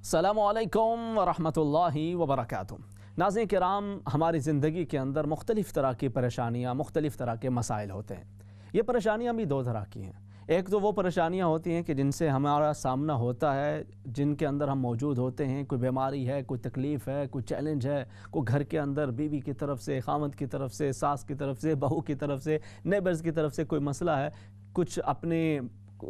السلام علیکم ورحمۃ اللہ وبرکاتہ۔ ناظرین کرام، ہماری زندگی کے اندر مختلف طرح کی پریشانیاں، مختلف طرح کے مسائل ہوتے ہیں۔ یہ پریشانیاں بھی دو طرح کی ہیں۔ ایک تو وہ پریشانیاں ہوتی ہیں کہ جن سے ہمارا سامنا ہوتا ہے، جن کے اندر ہم موجود ہوتے ہیں، کوئی بیماری ہے، کوئی تکلیف ہے، کوئی چیلنج ہے، کوئی گھر کے اندر بیوی کی طرف سے، خامند کی طرف سے، ساس کی طرف سے، بہو کی طرف سے، نیبرز کی طرف سے کوئی مسئلہ ہے، کچھ اپنے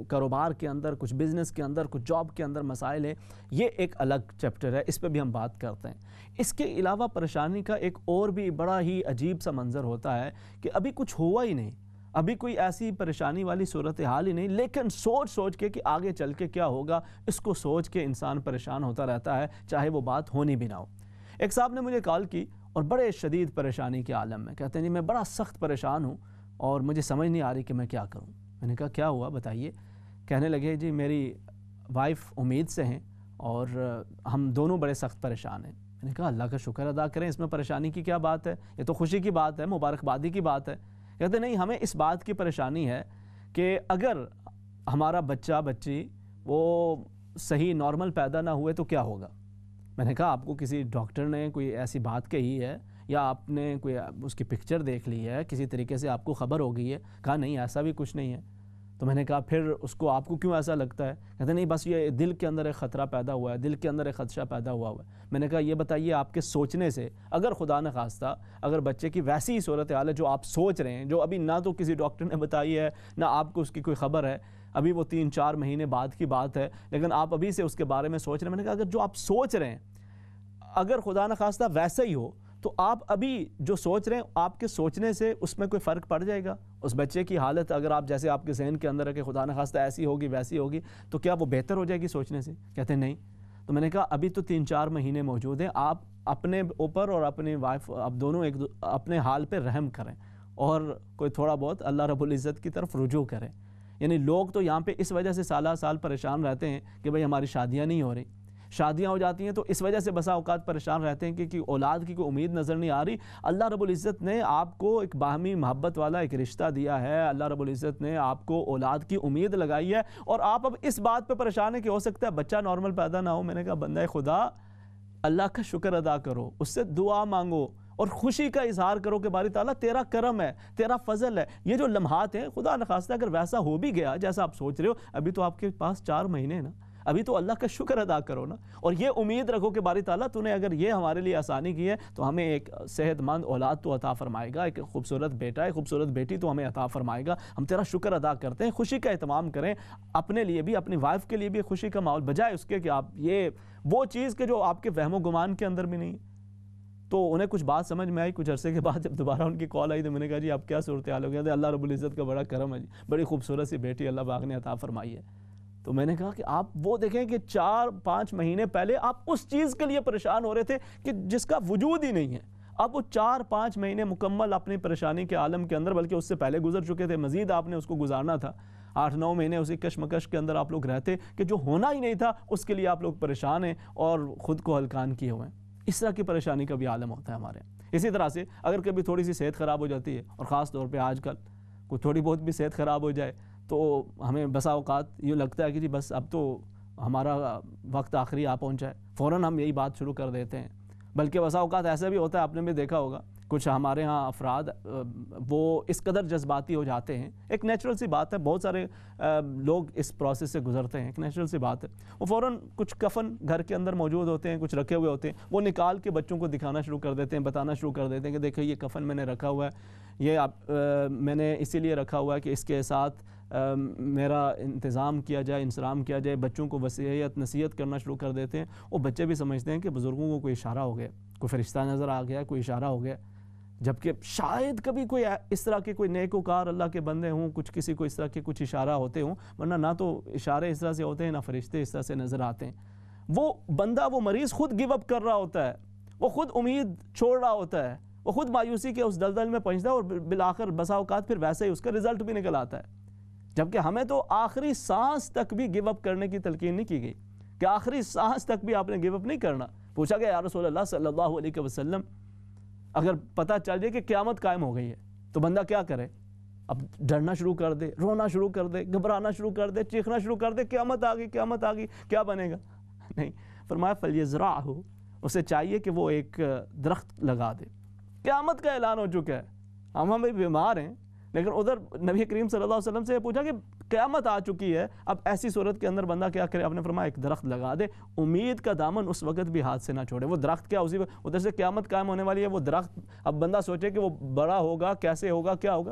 کاروبار کے اندر، کچھ بزنس کے اندر، کچھ جاب کے اندر مسائل ہیں۔ یہ ایک الگ چیپٹر ہے، اس پہ بھی ہم بات کرتے ہیں۔ اس کے علاوہ پریشانی کا ایک اور بھی بڑا ہی عجیب سا منظر ہوتا ہے کہ ابھی کچھ ہوا ہی نہیں، ابھی کوئی ایسی پریشانی والی صورتحال ہی نہیں، لیکن سوچ کے کہ آگے چل کے کیا ہوگا، اس کو سوچ کے انسان پریشان ہوتا رہتا ہے، چاہے وہ بات ہونی بھی نہ ہو۔ ایک صاحب نے مجھے کال کی اور بڑے شدید پریشانی کے عالم میں کہتے ہیں جی میں بڑا سخت پریشان ہوں اور مجھے سمجھ نہیں آ رہی کہ میں کیا کروں۔ میں نے کہا کیا ہوا بتائیے؟ کہنے لگے جی میری وائف امید سے ہیں اور ہم دونوں بڑے سخت پریشان ہیں۔ میں نے کہا اللہ کا شکر ادا کریں، اس میں پریشانی کی کیا بات ہے، یہ تو خوشی کی بات ہے، مبارکبادی کی بات ہے۔ کہتے نہیں، ہمیں اس بات کی پریشانی ہے کہ اگر ہمارا بچہ بچی وہ صحیح نارمل پیدا نہ ہوئے تو کیا ہوگا۔ میں نے کہا آپ کو کسی ڈاکٹر نے کوئی ایسی بات کہی ہے یا آپ نے کوئی اس کی پکچر دیکھ لی ہے، کسی طریقے سے آپ کو خبر ہو گئی ہے؟ کہا نہیں ایسا بھی کچھ نہیں ہے۔ تو میں نے کہا پھر اس کو آپ کو کیوں ایسا لگتا ہے؟ کہتے نہیں بس یہ دل کے اندر ایک خطرہ پیدا ہوا ہے، دل کے اندر ایک خدشہ پیدا ہوا ہے۔ میں نے کہا یہ بتائیے آپ کے سوچنے سے اگر خدا نہ خواستہ اگر بچے کی ویسی ہی صورتحال ہے جو آپ سوچ رہے ہیں، جو ابھی نہ تو کسی ڈاکٹر نے بتائی ہے نہ آپ کو اس کی کوئی خبر ہے، ابھی وہ 3-4 مہینے بعد کی بات ہے، لیکن آپ ابھی سے اس کے بارے میں سوچ رہے ہیں۔ میں نے کہا اگر جو آپ سوچ رہے ہیں اگر خدا نہ خواستہ ویسا ہی ہو تو آپ ابھی جو سوچ رہے ہیں آپ کے سوچنے سے اس میں کوئی فرق پڑ جائے گا؟ اس بچے کی حالت اگر آپ جیسے آپ کے ذہن کے اندر ہے کہ خدا نہ خواستہ ایسی ہوگی ویسی ہوگی تو کیا وہ بہتر ہو جائے گی سوچنے سے؟ کہتے ہیں نہیں۔ تو میں نے کہا ابھی تو 3-4 مہینے موجود ہیں، آپ اپنے اوپر اور اپنی وائف آپ دونوں اپنے حال پہ رحم کریں اور کوئی تھوڑا بہت اللہ رب العزت کی طرف رجوع کریں۔ یعنی لوگ تو یہاں پہ اس وجہ سے سالہ سال پریشان رہتے ہیں کہ بھئی ہماری شادیاں نہیں ہو رہی، شادیاں ہو جاتی ہیں تو اس وجہ سے بسا اوقات پریشان رہتے ہیں کہ اولاد کی کوئی امید نظر نہیں آ رہی۔ اللہ رب العزت نے آپ کو ایک باہمی محبت والا ایک رشتہ دیا ہے، اللہ رب العزت نے آپ کو اولاد کی امید لگائی ہے اور آپ اب اس بات پہ پریشان ہیں کہ ہو سکتا ہے بچہ نارمل پیدا نہ ہو۔ میں نے کہا بندہ خدا اللہ کا شکر ادا کرو، اس سے دعا مانگو اور خوشی کا اظہار کرو کہ باری تعالیٰ تیرا کرم ہے، تیرا فضل ہے۔ یہ جو لمحات ہیں خدا نخواستہ اگر ویسا ہو بھی گیا جیسا آپ سوچ رہے ہو، ابھی تو آپ کے پاس 4 مہینے ہیں نا، ابھی تو اللہ کا شکر ادا کرو نا، اور یہ امید رکھو کہ باری تعالیٰ تو نے اگر یہ ہمارے لیے آسانی کی ہے تو ہمیں ایک صحت مند اولاد تو عطا فرمائے گا، ایک خوبصورت بیٹا ہے، خوبصورت بیٹی تو ہمیں عطا فرمائے گا۔ ہم تیرا شکر ادا کرتے ہیں، خوشی کا اہتمام کریں، اپنے لیے بھی اپنی وائف کے لیے بھی خوشی کا ماحول، بجائے اس کے کہ آپ یہ وہ چیز کہ جو آپ کے وہم و گمان کے اندر بھی نہیں۔ تو انہیں کچھ بات سمجھ میں آئی، کچھ عرصے کے بعد جب دوبارہ ان کی کال آئی تو میں نے کہا جی اب کیا صورتحال ہو گیا؟ اللہ رب العزت کا بڑا کرم ہے جی، بڑی خوبصورت سی بیٹی اللہ پاک نے عطا فرمائی ہے۔ تو میں نے کہا کہ آپ وہ دیکھیں کہ 4-5 مہینے پہلے آپ اس چیز کے لیے پریشان ہو رہے تھے کہ جس کا وجود ہی نہیں ہے، اب وہ 4-5 مہینے مکمل اپنی پریشانی کے عالم کے اندر، بلکہ اس سے پہلے گزر چکے تھے، مزید آپ نے اس کو گزارنا تھا۔ 8-9 مہینے اسی کشمکش کے اندر آپ لوگ رہتے کہ جو ہونا ہی نہیں تھا اس کے لیے آپ لوگ پریشان ہیں اور خود کو ہلکان کیے ہوئے ہیں۔ اس طرح کی پریشانی کا بھی عالم ہوتا ہے ہمارے۔ اسی طرح سے اگر کبھی تھوڑی سی صحت خراب ہو جاتی ہے، اور خاص طور پہ آج کل کوئی تھوڑی بہت بھی صحت خراب ہو جائے تو ہمیں بسا اوقات یہ لگتا ہے کہ جی بس اب تو ہمارا وقت آخری آ پہنچا ہے، فوراً ہم یہی بات شروع کر دیتے ہیں۔ بلکہ بسا اوقات ایسا بھی ہوتا ہے، آپ نے بھی دیکھا ہوگا کچھ ہمارے ہاں افراد وہ اس قدر جذباتی ہو جاتے ہیں، ایک نیچرل سی بات ہے، بہت سارے لوگ اس پروسیس سے گزرتے ہیں، ایک نیچرل سی بات ہے، وہ فوراً کچھ کفن گھر کے اندر موجود ہوتے ہیں، کچھ رکھے ہوئے ہوتے ہیں، وہ نکال کے بچوں کو دکھانا شروع کر دیتے ہیں، بتانا شروع کر دیتے ہیں کہ دیکھو یہ کفن میں نے رکھا ہوا ہے، یہ میں نے اسی لیے رکھا ہوا ہے کہ اس کے ساتھ میرا انتظام کیا جائے، انسلام کیا جائے، بچوں کو وصیت نصیحت کرنا شروع کر دیتے ہیں۔ وہ بچے بھی سمجھتے ہیں کہ بزرگوں کو کوئی اشارہ ہو گیا، کوئی فرشتہ نظر آ گیا، کوئی اشارہ ہو گیا، جبکہ شاید کبھی کوئی اس طرح کے کوئی نیک وکار اللہ کے بندے ہوں، کچھ کسی کو اس طرح کے کچھ اشارہ ہوتے ہوں، ورنہ نہ تو اشارے اس طرح سے ہوتے ہیں نہ فرشتے اس طرح سے نظر آتے ہیں۔ وہ بندہ، وہ مریض خود گیو اپ کر رہا ہوتا ہے، وہ خود امید چھوڑ رہا ہوتا ہے، وہ خود مایوسی کے اس دلدل میں پہنچتا ہے اور بالآخر بسا اوقات پھر ویسے ہی اس کا رزلٹ بھی نکل آتا ہے۔ جبکہ ہمیں تو آخری سانس تک بھی گیو اپ کرنے کی تلقین نہیں کی گئی کہ آخری سانس تک بھی آپ نے گیو اپ نہیں کرنا۔ پوچھا گیا یا رسول اللہ صلی اللہ علیہ وسلم اگر پتہ چل جائے کہ قیامت قائم ہو گئی ہے تو بندہ کیا کرے؟ اب ڈرنا شروع کر دے، رونا شروع کر دے، گھبرانا شروع کر دے، چیخنا شروع کر دے، قیامت آ گئی، قیامت آ گئی، کیا بنے گا؟ نہیں، فرمایا فلیزرعہ، اسے چاہیے کہ وہ ایک درخت لگا دے۔ قیامت کا اعلان ہو چکا ہے، ہم بھی بیمار ہیں، لیکن ادھر نبی کریم صلی اللہ علیہ وسلم سے پوچھا کہ قیامت آ چکی ہے، اب ایسی صورت کے اندر بندہ کیا کرے؟ آپ نے فرمایا ایک درخت لگا دے، امید کا دامن اس وقت بھی ہاتھ سے نہ چھوڑے۔ وہ درخت کیا، اسی ادھر سے قیامت قائم ہونے والی ہے، وہ درخت اب بندہ سوچے کہ وہ بڑا ہوگا، کیسے ہوگا، کیا ہوگا،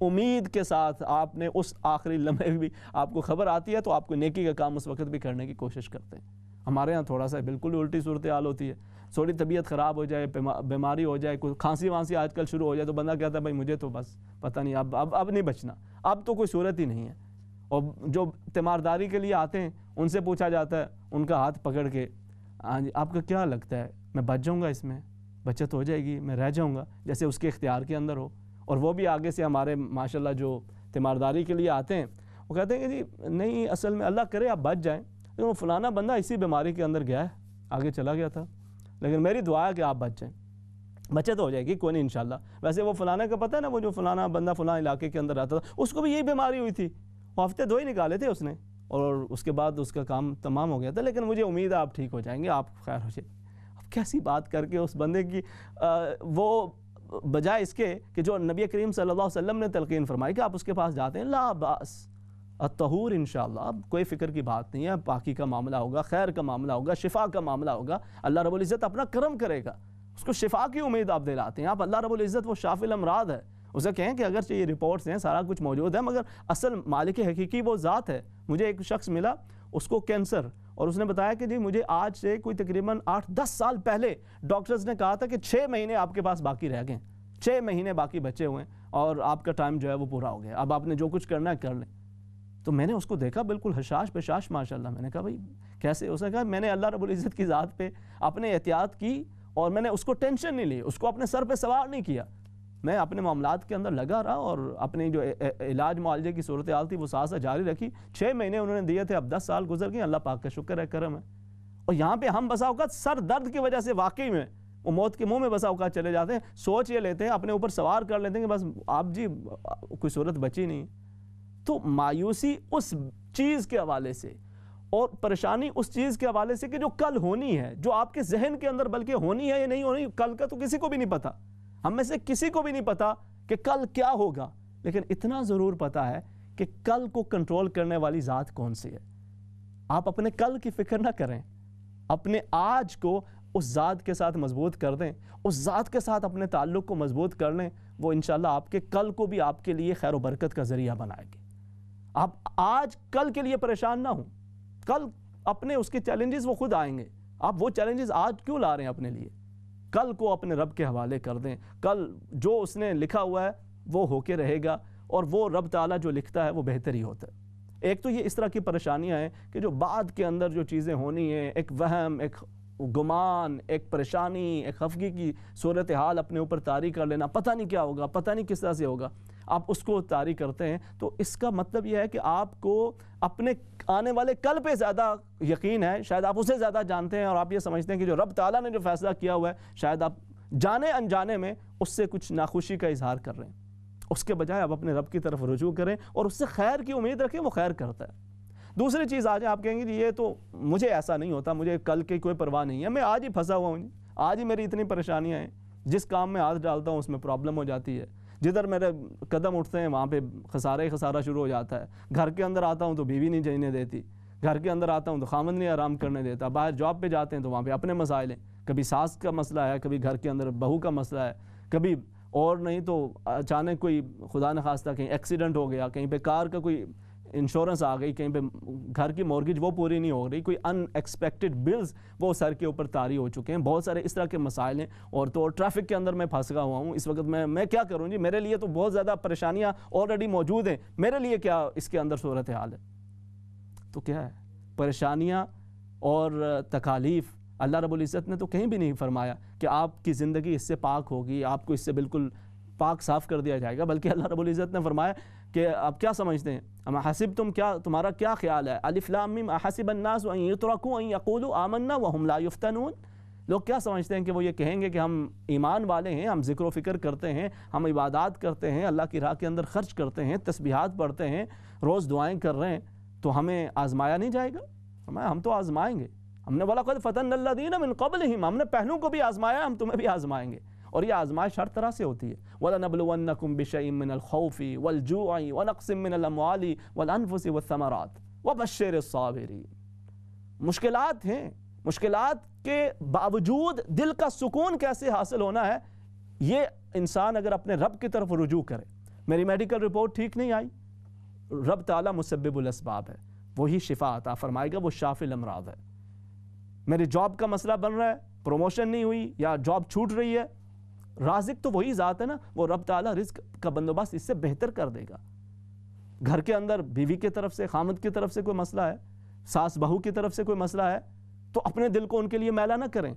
امید کے ساتھ آپ نے اس آخری لمحے بھی آپ کو خبر آتی ہے تو آپ کو نیکی کا کام اس وقت بھی کرنے کی کوشش کرتے ہیں۔ ہمارے ہاں تھوڑا سا بالکل الٹی صورتحال ہوتی ہے، تھوڑی طبیعت خراب ہو جائے، بیماری ہو جائے، کوئی کھانسی وانسی آج کل شروع ہو جائے تو بندہ کہتا ہے بھائی مجھے تو بس پتہ نہیں، اب نہیں بچنا، اب تو کوئی صورت ہی نہیں ہے۔ اور جو تیمارداری کے لیے آتے ہیں ان سے پوچھا جاتا ہے، ان کا ہاتھ پکڑ کے، ہاں جی آپ کا کیا لگتا ہے میں بچ جاؤں گا، اس میں بچت ہو جائے گی، میں رہ جاؤں گا، جیسے اس کے اختیار کے اندر ہو۔ اور وہ بھی آگے سے ہمارے ماشاءاللہ جو تیمارداری کے لیے آتے ہیں وہ کہتے ہیں کہ جی نہیں، اصل میں اللہ کرے آپ بچ جائیں، لیکن وہ فلانا بندہ اسی بیماری کے اندر گیا ہے، آگے چلا گیا تھا، لیکن میری دعا ہے کہ آپ بچ جائیں، بچت ہو جائے گی، کوئی نہیں انشاءاللہ۔ ویسے وہ فلانا کا پتہ ہے نا، وہ جو فلانا بندہ فلاں علاقے کے اندر رہتا تھا اس کو بھی یہی بیماری ہوئی تھی، وہ ہفتے 2 ہی نکالے تھے اس نے، اور اس کے بعد اس کا کام تمام ہو گیا تھا، لیکن مجھے امید ہے آپ ٹھیک ہو جائیں گے، آپ خیر ہو جائے۔ اب کیسی بات کر کے اس بندے کی وہ بجائے اس کے کہ جو نبی کریم صلی اللہ علیہ وسلم نے تلقین فرمائی کہ آپ اس کے پاس جاتے ہیں، لا باس الطہور انشاءاللہ، اب کوئی فکر کی بات نہیں ہے، پاکی کا معاملہ ہوگا، خیر کا معاملہ ہوگا، شفا کا معاملہ ہوگا، اللہ رب العزت اپنا کرم کرے گا، اس کو شفا کی امید آپ دلاتے ہیں۔ آپ اللہ رب العزت وہ شافی الامراض ہے، اسے کہیں کہ اگرچہ یہ رپورٹس ہیں، سارا کچھ موجود ہے، مگر اصل مالک حقیقی وہ ذات ہے۔ مجھے ایک شخص ملا، اس کو کینسر، اور اس نے بتایا کہ جی مجھے آج سے کوئی تقریباً 8-10 سال پہلے ڈاکٹرز نے کہا تھا کہ 6 مہینے آپ کے پاس باقی رہ گئے، 6 مہینے باقی بچے ہوئے ہیں اور آپ کا ٹائم جو ہے وہ پورا ہو گیا، اب آپ نے جو کچھ کرنا ہے کر لیں۔ تو میں نے اس کو دیکھا بالکل حشاش پشاش ماشاءاللہ، میں نے کہا بھائی کیسے؟ اس نے کہا میں نے اللہ رب العزت کی ذات پہ اپنے احتیاط کی، اور میں نے اس کو ٹینشن نہیں لی، اس کو اپنے سر پہ سوار نہیں کیا، میں اپنے معاملات کے اندر لگا رہا اور اپنی جو علاج معالجے کی صورتحال تھی وہ ساتھ ساتھ جاری رکھی۔ 6 مہینے انہوں نے دیے تھے، اب 10 سال گزر گئے، اللہ پاک کا شکر ہے، کرم ہے۔ اور یہاں پہ ہم بسا اوقات سر درد کی وجہ سے واقعی میں وہ موت کے منہ میں بسا اوقات چلے جاتے ہیں، سوچ یہ لیتے ہیں، اپنے اوپر سوار کر لیتے ہیں کہ بس آپ جی کوئی صورت بچی نہیں۔ تو مایوسی اس چیز کے حوالے سے اور پریشانی اس چیز کے حوالے سے کہ جو کل ہونی ہے، جو آپ کے ذہن کے اندر بلکہ ہونی ہے یا نہیں ہونی، کل کا تو کسی کو بھی نہیں پتا، ہم میں سے کسی کو بھی نہیں پتا کہ کل کیا ہوگا، لیکن اتنا ضرور پتا ہے کہ کل کو کنٹرول کرنے والی ذات کون سی ہے۔ آپ اپنے کل کی فکر نہ کریں، اپنے آج کو اس ذات کے ساتھ مضبوط کر دیں، اس ذات کے ساتھ اپنے تعلق کو مضبوط کر لیں، وہ انشاءاللہ آپ کے کل کو بھی آپ کے لیے خیر و برکت کا ذریعہ بنائے گی۔ آپ آج کل کے لیے پریشان نہ ہوں، کل اپنے اس کے چیلنجز وہ خود آئیں گے، آپ وہ چیلنجز آج کیوں لا رہے ہیں اپنے لیے؟ کل کو اپنے رب کے حوالے کر دیں، کل جو اس نے لکھا ہوا ہے وہ ہو کے رہے گا، اور وہ رب تعالیٰ جو لکھتا ہے وہ بہتر ہی ہوتا ہے۔ ایک تو یہ اس طرح کی پریشانیاں ہیں کہ جو بعد کے اندر جو چیزیں ہونی ہیں، ایک وہم، ایک گمان، ایک پریشانی، ایک خفگی کی صورتحال اپنے اوپر طاری کر لینا، پتہ نہیں کیا ہوگا، پتہ نہیں کس طرح سے ہوگا، آپ اس کو طاری کرتے ہیں، تو اس کا مطلب یہ ہے کہ آپ کو اپنے آنے والے کل پہ زیادہ یقین ہے، شاید آپ اسے زیادہ جانتے ہیں، اور آپ یہ سمجھتے ہیں کہ جو رب تعالیٰ نے جو فیصلہ کیا ہوا ہے شاید آپ جانے انجانے میں اس سے کچھ ناخوشی کا اظہار کر رہے ہیں۔ اس کے بجائے آپ اپنے رب کی طرف رجوع کریں اور اس سے خیر کی امید رکھیں، وہ خیر کرتا ہے۔ دوسری چیز آ جائے، آپ کہیں گے یہ تو مجھے ایسا نہیں ہوتا، مجھے کل کی کوئی پرواہ نہیں ہے، میں آج ہی پھنسا ہوا ہوں، آج ہی میری اتنی پریشانیاں ہیں، جس کام میں ہاتھ ڈالتا ہوں اس میں پرابلم ہو جاتی ہے، جدھر میرے قدم اٹھتے ہیں وہاں پہ خسارہ شروع ہو جاتا ہے، گھر کے اندر آتا ہوں تو بیوی نہیں جینے دیتی، گھر کے اندر آتا ہوں تو خامند نہیں آرام کرنے دیتا، باہر جاب پہ جاتے ہیں تو وہاں پہ اپنے مسائل ہیں، کبھی ساس کا مسئلہ ہے، کبھی گھر کے اندر بہو کا مسئلہ ہے، کبھی اور نہیں تو اچانک کوئی خدا نخواستہ کہیں ایکسیڈنٹ ہو گیا، کہیں پہ کار کا کوئی انشورنس آ گئی، کہیں پہ گھر کی مورگیج وہ پوری نہیں ہو رہی، کوئی ان ایکسپیکٹڈ بلز وہ سر کے اوپر طاری ہو چکے ہیں، بہت سارے اس طرح کے مسائل ہیں، اور تو ٹریفک کے اندر میں پھنس گیا ہوا ہوں اس وقت، میں کیا کروں جی، میرے لیے تو بہت زیادہ پریشانیاں آلریڈی موجود ہیں، میرے لیے کیا اس کے اندر صورتحال ہے؟ تو کیا ہے پریشانیاں اور تکالیف؟ اللہ رب العزت نے تو کہیں بھی نہیں فرمایا کہ آپ کی زندگی اس سے پاک ہوگی، آپ کو اس سے بالکل پاک صاف کر دیا جائے گا، بلکہ اللہ رب العزت نے فرمایا کہ آپ کیا سمجھتے ہیں، اما حسبتم، کیا تمہارا کیا خیال ہے، الف لام میم احسب الناس ان یترکوا ان یقولوا آمنا وهم لا یفتنون، لوگ کیا سمجھتے ہیں کہ وہ یہ کہیں گے کہ ہم ایمان والے ہیں، ہم ذکر و فکر کرتے ہیں، ہم عبادات کرتے ہیں، اللہ کی راہ کے اندر خرچ کرتے ہیں، تسبیحات پڑھتے ہیں، روز دعائیں کر رہے ہیں، تو ہمیں آزمایا نہیں جائے گا؟ فرمایا ہم تو آزمائیں گے، ہم نے بولا قد فتن الذین من قبلہم، ہم نے پہلوں کو بھی آزمایا، ہم تمہیں بھی آزمائیں گے. اور یہ آزمائش ہر طرح سے ہوتی ہے. وَلَنَبْلُوَنَّكُمْ بِشَيْءٍ مِّنَ الْخَوْفِ وَالْجُوعِ وَنَقْصٍ مِّنَ الْأَمْوَالِ وَالْأَنفُسِ وَالثَّمَرَاتِ وَبَشِّرِ الصَّابِرِينَ. مشکلات ہیں، مشکلات کے باوجود دل کا سکون کیسے حاصل ہونا ہے، یہ انسان اگر اپنے رب کی طرف رجوع کرے. میری میڈیکل رپورٹ ٹھیک نہیں آئی، رب تعالیٰ مسبب الاسباب ہے، وہی شفا عطا فرمائے گا، وہ شافی الامراض ہے. میری جاب کا مسئلہ بن رہا ہے، پروموشن نہیں ہوئی یا جاب چھوٹ رہی ہے، رازق تو وہی ذات ہے نا، وہ رب تعالیٰ رزق کا بندوبست اس سے بہتر کر دے گا. گھر کے اندر بیوی کی طرف سے، خامد کی طرف سے کوئی مسئلہ ہے، ساس بہو کی طرف سے کوئی مسئلہ ہے، تو اپنے دل کو ان کے لیے میلا نہ کریں.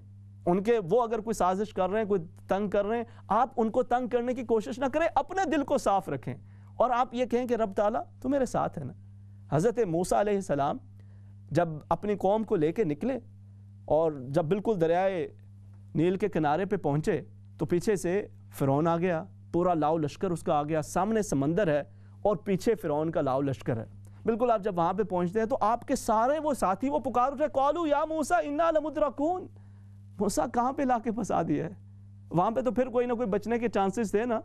ان کے وہ اگر کوئی سازش کر رہے ہیں، کوئی تنگ کر رہے ہیں، آپ ان کو تنگ کرنے کی کوشش نہ کریں، اپنے دل کو صاف رکھیں اور آپ یہ کہیں کہ رب تعالیٰ تو میرے ساتھ ہے نا. حضرت موسیٰ علیہ السلام جب اپنی قوم کو لے کے نکلے اور جب بالکل دریائے نیل کے کنارے پہ پہنچے تو پیچھے سے فرعون آ گیا، پورا لاؤ لشکر اس کا آ گیا، سامنے سمندر ہے اور پیچھے فرعون کا لاؤ لشکر ہے. بالکل آپ جب وہاں پہ پہنچتے ہیں تو آپ کے سارے وہ ساتھی وہ پکار اٹھے، قالوا یا موسیٰ انا لمدرکون. موسیٰ کہاں پہ لا کے پھنسا دیا ہے؟ وہاں پہ تو پھر کوئی نہ کوئی بچنے کے چانسز تھے نا،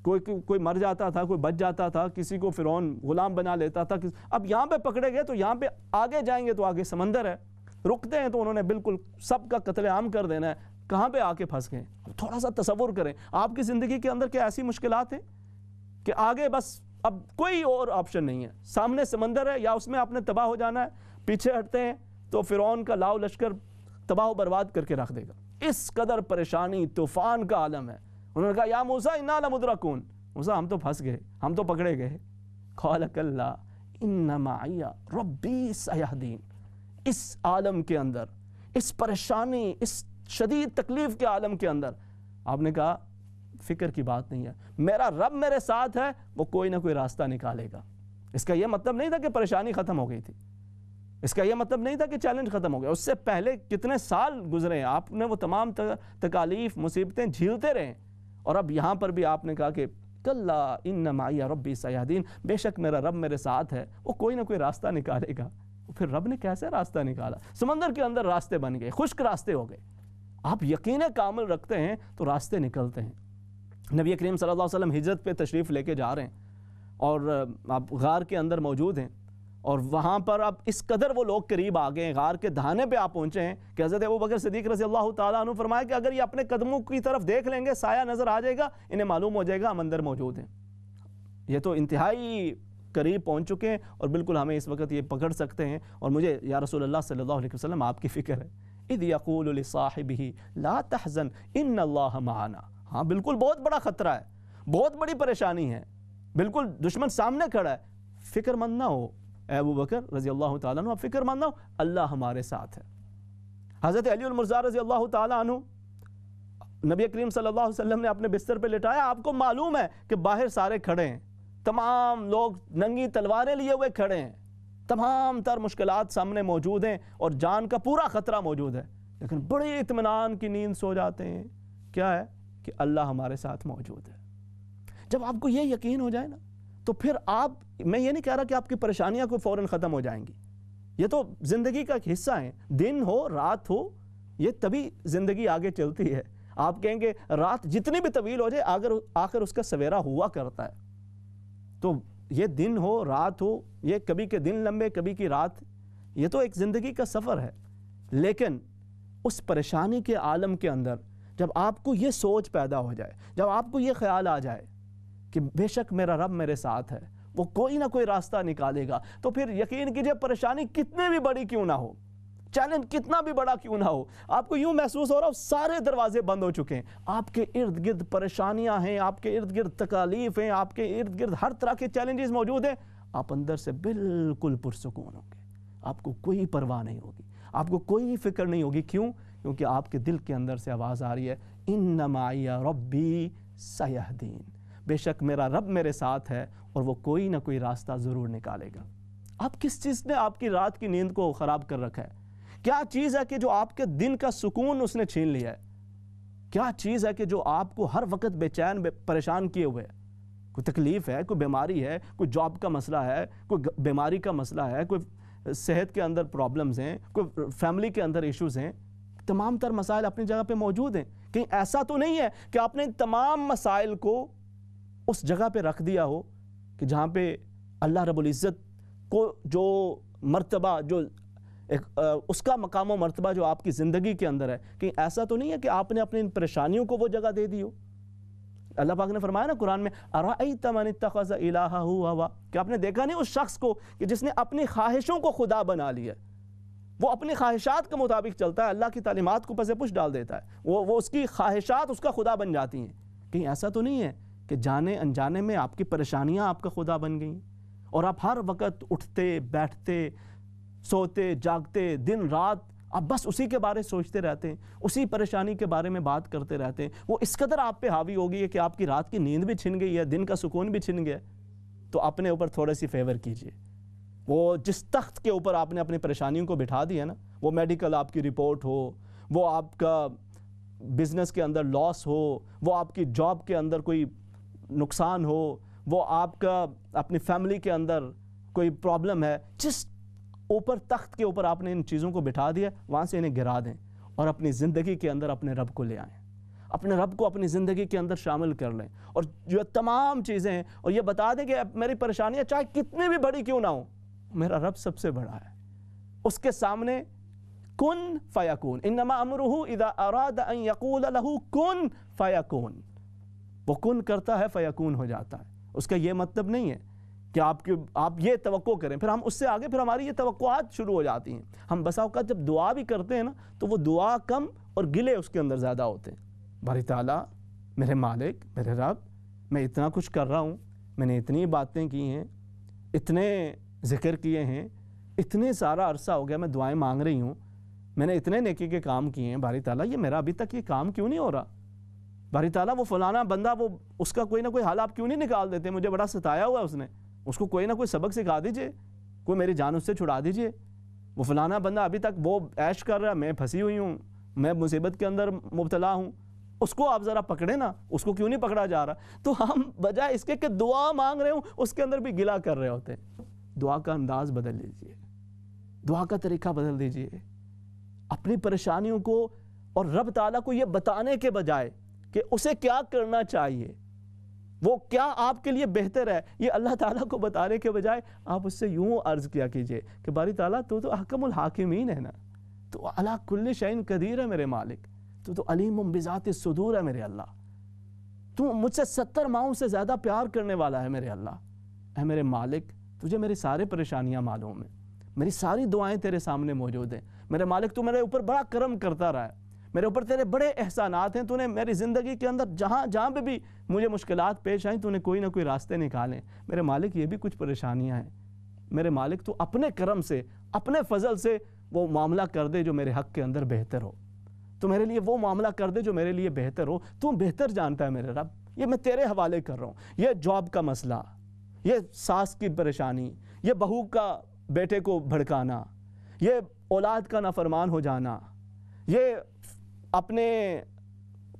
کوئی مر جاتا تھا، کوئی بچ جاتا تھا، کسی کو فرعون غلام بنا لیتا تھا. اب یہاں پہ پکڑے گئے تو یہاں پہ آگے جائیں گے تو آگے سمندر ہے، رکتے ہیں تو انہوں نے بالکل سب کا قتل عام کر دینا ہے. کہاں پہ آ کے پھنس گئے؟ تھوڑا سا تصور کریں آپ کی زندگی کے اندر کیا ایسی مشکلات ہیں کہ آگے بس اب کوئی اور آپشن نہیں ہے، سامنے سمندر ہے یا اس میں آپ نے تباہ ہو جانا ہے، پیچھے ہٹتے ہیں تو فرعون کا لاؤ لشکر تباہ و برباد کر کے رکھ دے گا. اس قدر پریشانی طوفان کا عالم ہے. انہوں نے کہا یا موسیٰ انا لمدرکون، موسیٰ ہم تو پھنس گئے، ہم تو پکڑے گئے. قال کلا ان معی ربی سیہدین. اس عالم کے اندر، اس پریشانی، اس شدید تکلیف کے عالم کے اندر آپ نے کہا فکر کی بات نہیں ہے، میرا رب میرے ساتھ ہے، وہ کوئی نہ کوئی راستہ نکالے گا. اس کا یہ مطلب نہیں تھا کہ پریشانی ختم ہو گئی تھی، اس کا یہ مطلب نہیں تھا کہ چیلنج ختم ہو گیا. اس سے پہلے کتنے سال گزرے ہیں، آپ نے وہ تمام تکالیف مصیبتیں جھیلتے رہے، اور اب یہاں پر بھی آپ نے کہا کہ کلا ان معی ربی سیہدین، بے شک میرا رب میرے ساتھ ہے، وہ کوئی نہ کوئی راستہ نکالے گا. پھر رب نے کیسے راستہ نکالا؟ سمندر کے اندر راستے بن گئے، خشک راستے ہو گئے. آپ یقین کامل رکھتے ہیں تو راستے نکلتے ہیں. نبی کریم صلی اللہ علیہ وسلم ہجرت پہ تشریف لے کے جا رہے ہیں اور آپ غار کے اندر موجود ہیں، اور وہاں پر اب اس قدر وہ لوگ قریب آ گئے ہیں، غار کے دہانے پہ آپ پہنچے ہیں کہ حضرت ابوبکر صدیق رضی اللہ تعالیٰ عنہ فرمایا کہ اگر یہ اپنے قدموں کی طرف دیکھ لیں گے، سایہ نظر آ جائے گا، انہیں معلوم ہو جائے گا ہم اندر موجود ہیں. یہ تو انتہائی قریب پہنچ چکے ہیں اور بالکل ہمیں اس وقت یہ پکڑ سکتے ہیں. اور مجھے یا رسول اللہ صلی اللہ علیہ وسلم آپ کی فکر ہے. اذ یقول لصاحبہ لا تحزن ان اللہ معنا. ہاں بالکل بہت بڑا خطرہ ہے، بہت بڑی پریشانی ہے، بالکل دشمن سامنے کھڑا ہے، فکر مند نہ ہو اے ابو بکر رضی اللہ تعالیٰ عنہ، فکر مند نہ ہو، اللہ ہمارے ساتھ ہے. حضرت علی المرضی رضی اللہ تعالیٰ عنہ نبی کریم صلی اللہ علیہ وسلم نے اپنے بستر پہ لٹایا. آپ کو معلوم ہے کہ باہر سارے کھڑے ہیں، تمام لوگ ننگی تلواریں لیے ہوئے کھڑے ہیں، تمام تر مشکلات سامنے موجود ہیں اور جان کا پورا خطرہ موجود ہے، لیکن بڑے اطمینان کی نیند سو جاتے ہیں. کیا ہے؟ کہ اللہ ہمارے ساتھ موجود ہے. جب آپ کو یہ یقین ہو جائے نا تو پھر آپ، میں یہ نہیں کہہ رہا کہ آپ کی پریشانیاں کوئی فوراً ختم ہو جائیں گی، یہ تو زندگی کا ایک حصہ ہے، دن ہو رات ہو، یہ تبھی زندگی آگے چلتی ہے. آپ کہیں گے رات جتنی بھی طویل ہو جائے آخر اس کا سویرا ہوا کرتا ہے. تو یہ دن ہو رات ہو، یہ کبھی کے دن لمبے کبھی کی رات، یہ تو ایک زندگی کا سفر ہے. لیکن اس پریشانی کے عالم کے اندر جب آپ کو یہ سوچ پیدا ہو جائے، جب آپ کو یہ خیال آ جائے کہ بے شک میرا رب میرے ساتھ ہے، وہ کوئی نہ کوئی راستہ نکالے گا، تو پھر یقین کیجئے پریشانی کتنی بھی بڑی کیوں نہ ہو، چیلنج کتنا بھی بڑا کیوں نہ ہو، آپ کو یوں محسوس ہو رہا ہو سارے دروازے بند ہو چکے ہیں، آپ کے ارد گرد پریشانیاں ہیں، آپ کے ارد گرد تکالیف ہیں، آپ کے ارد گرد ہر طرح کے چیلنجز موجود ہیں، آپ اندر سے بالکل پرسکون ہوں گے. آپ کو کوئی پرواہ نہیں ہوگی، آپ کو کوئی فکر نہیں ہوگی. کیوں؟ کیونکہ آپ کے دل کے اندر سے آواز آ رہی ہے ان معی ربی سیہدین، بے شک میرا رب میرے ساتھ ہے اور وہ کوئی نہ کوئی راستہ ضرور نکالے گا. آپ کس چیز نے آپ کی رات کی نیند کو خراب کر رکھا ہے؟ کیا چیز ہے کہ جو آپ کے دن کا سکون اس نے چھین لیا ہے؟ کیا چیز ہے کہ جو آپ کو ہر وقت بے چین پریشان کیے ہوئے ہے؟ کوئی تکلیف ہے، کوئی بیماری ہے، کوئی جاب کا مسئلہ ہے، کوئی بیماری کا مسئلہ ہے، کوئی صحت کے اندر پرابلمز ہیں، کوئی فیملی کے اندر ایشوز ہیں، تمام تر مسائل اپنی جگہ پہ موجود ہیں. کہیں ایسا تو نہیں ہے کہ آپ نے تمام مسائل کو اس جگہ پہ رکھ دیا ہو کہ جہاں پہ اللہ رب العزت کو جو مرتبہ، جو اس کا مقام و مرتبہ جو آپ کی زندگی کے اندر ہے، کہیں ایسا تو نہیں ہے کہ آپ نے اپنی ان پریشانیوں کو وہ جگہ دے دی ہو. اللہ پاک نے فرمایا نا قرآن میں ارأیت من اتخذ الہہ ہوا، کہ آپ نے دیکھا نہیں اس شخص کو کہ جس نے اپنی خواہشوں کو خدا بنا لیا. وہ اپنی خواہشات کے مطابق چلتا ہے، اللہ کی تعلیمات کو پس پش ڈال دیتا ہے، وہ اس کی خواہشات اس کا خدا بن جاتی ہیں. کہیں ایسا تو نہیں ہے کہ جانے انجانے میں آپ کی پریشانیاں آپ کا خدا بن گئیں اور آپ ہر وقت اٹھتے بیٹھتے سوتے جاگتے دن رات آپ بس اسی کے بارے سوچتے رہتے ہیں، اسی پریشانی کے بارے میں بات کرتے رہتے ہیں. وہ اس قدر آپ پہ حاوی ہو گئی ہے کہ آپ کی رات کی نیند بھی چھن گئی ہے، دن کا سکون بھی چھن گیا. تو اپنے اوپر تھوڑے سی فیور کیجئے. وہ جس تخت کے اوپر آپ نے اپنی پریشانیوں کو بٹھا دیا نا، وہ میڈیکل آپ کی رپورٹ ہو، وہ آپ کا بزنس کے اندر لاس ہو، وہ آپ کی جاب کے اندر کوئی نقصان ہو، وہ آپ کا اپنی فیملی کے اندر کوئی پرابلم ہے، جس اوپر تخت کے اوپر آپ نے ان چیزوں کو بٹھا دیا، وہاں سے انہیں گرا دیں اور اپنی زندگی کے اندر اپنے رب کو لے آئیں. اپنے رب کو اپنی زندگی کے اندر شامل کر لیں اور جو تمام چیزیں ہیں اور یہ بتا دیں کہ میری پریشانیاں چاہے کتنی بھی بڑی کیوں نہ ہوں، میرا رب سب سے بڑا ہے. اس کے سامنے کن فیکون، انما امرہ اذا اراد ان یقول لہ کن فیکون. وہ کن کرتا ہے فیکون ہو جاتا ہے. اس کا یہ مطلب نہیں ہے کہ آپ یہ توقع کریں، پھر ہم اس سے آگے پھر ہماری یہ توقعات شروع ہو جاتی ہیں. ہم بسا اوقات جب دعا بھی کرتے ہیں نا تو وہ دعا کم اور گلے اس کے اندر زیادہ ہوتے ہیں. باری تعالیٰ میرے مالک، میرے رب، میں اتنا کچھ کر رہا ہوں، میں نے اتنی باتیں کی ہیں، اتنے ذکر کیے ہیں، اتنے سارا عرصہ ہو گیا میں دعائیں مانگ رہی ہوں، میں نے اتنے نیکی کے کام کیے ہیں، باری تعالیٰ یہ میرا ابھی تک یہ کام کیوں نہیں ہو رہا؟ باری تعالیٰ وہ فلانا بندہ، وہ اس کا کوئی نہ کوئی حال آپ کیوں نہیں نکال دیتے؟ مجھے بڑا ستایا ہوا ہے اس نے، اس کو کوئی نہ کوئی سبق سکھا دیجئے، کوئی میری جان اس سے چھڑا دیجئے. وہ فلانا بندہ ابھی تک وہ عیش کر رہا ہے، میں پھنسی ہوئی ہوں، میں مصیبت کے اندر مبتلا ہوں، اس کو آپ ذرا پکڑے نا، اس کو کیوں نہیں پکڑا جا رہا؟ تو ہم بجائے اس کے کہ دعا مانگ رہے ہوں اس کے اندر بھی گلا کر رہے ہوتے ہیں. دعا کا انداز بدل لیجئے، دعا کا طریقہ بدل دیجئے. اپنی پریشانیوں کو اور رب تعالیٰ کو یہ بتانے کے بجائے کہ اسے کیا کرنا چاہیے، وہ کیا آپ کے لیے بہتر ہے، یہ اللہ تعالیٰ کو بتانے کے بجائے آپ اس سے یوں عرض کیا کیجئے کہ باری تعالیٰ تو احکم الحاکمین ہے نا، تو علی کل شیء قدیر ہے میرے مالک، تو علیم بذات الصدور ہے میرے اللہ، تو مجھ سے 70 ماہوں سے زیادہ پیار کرنے والا ہے میرے اللہ. اے میرے مالک، تجھے میری سارے پریشانیاں معلوم ہیں، میری ساری دعائیں تیرے سامنے موجود ہیں. میرے مالک تو میرے اوپر بڑا کرم کرتا رہا ہے، میرے اوپر تیرے بڑے احسانات ہیں، تو نے میری زندگی کے اندر جہاں پہ بھی مجھے مشکلات پیش آئیں تو نے کوئی نہ کوئی راستے نکالیں. میرے مالک یہ بھی کچھ پریشانیاں ہیں، میرے مالک تو اپنے کرم سے اپنے فضل سے وہ معاملہ کر دے جو میرے حق کے اندر بہتر ہو، تو میرے لیے وہ معاملہ کر دے جو میرے لیے بہتر ہو. تو بہتر جانتا ہے میرے رب، یہ میں تیرے حوالے کر رہا ہوں. یہ جاب کا مسئلہ، یہ ساس کی پریشانی، یہ بہو کا بیٹے کو بھڑکانا، یہ اولاد کا نافرمان ہو جانا، یہ اپنے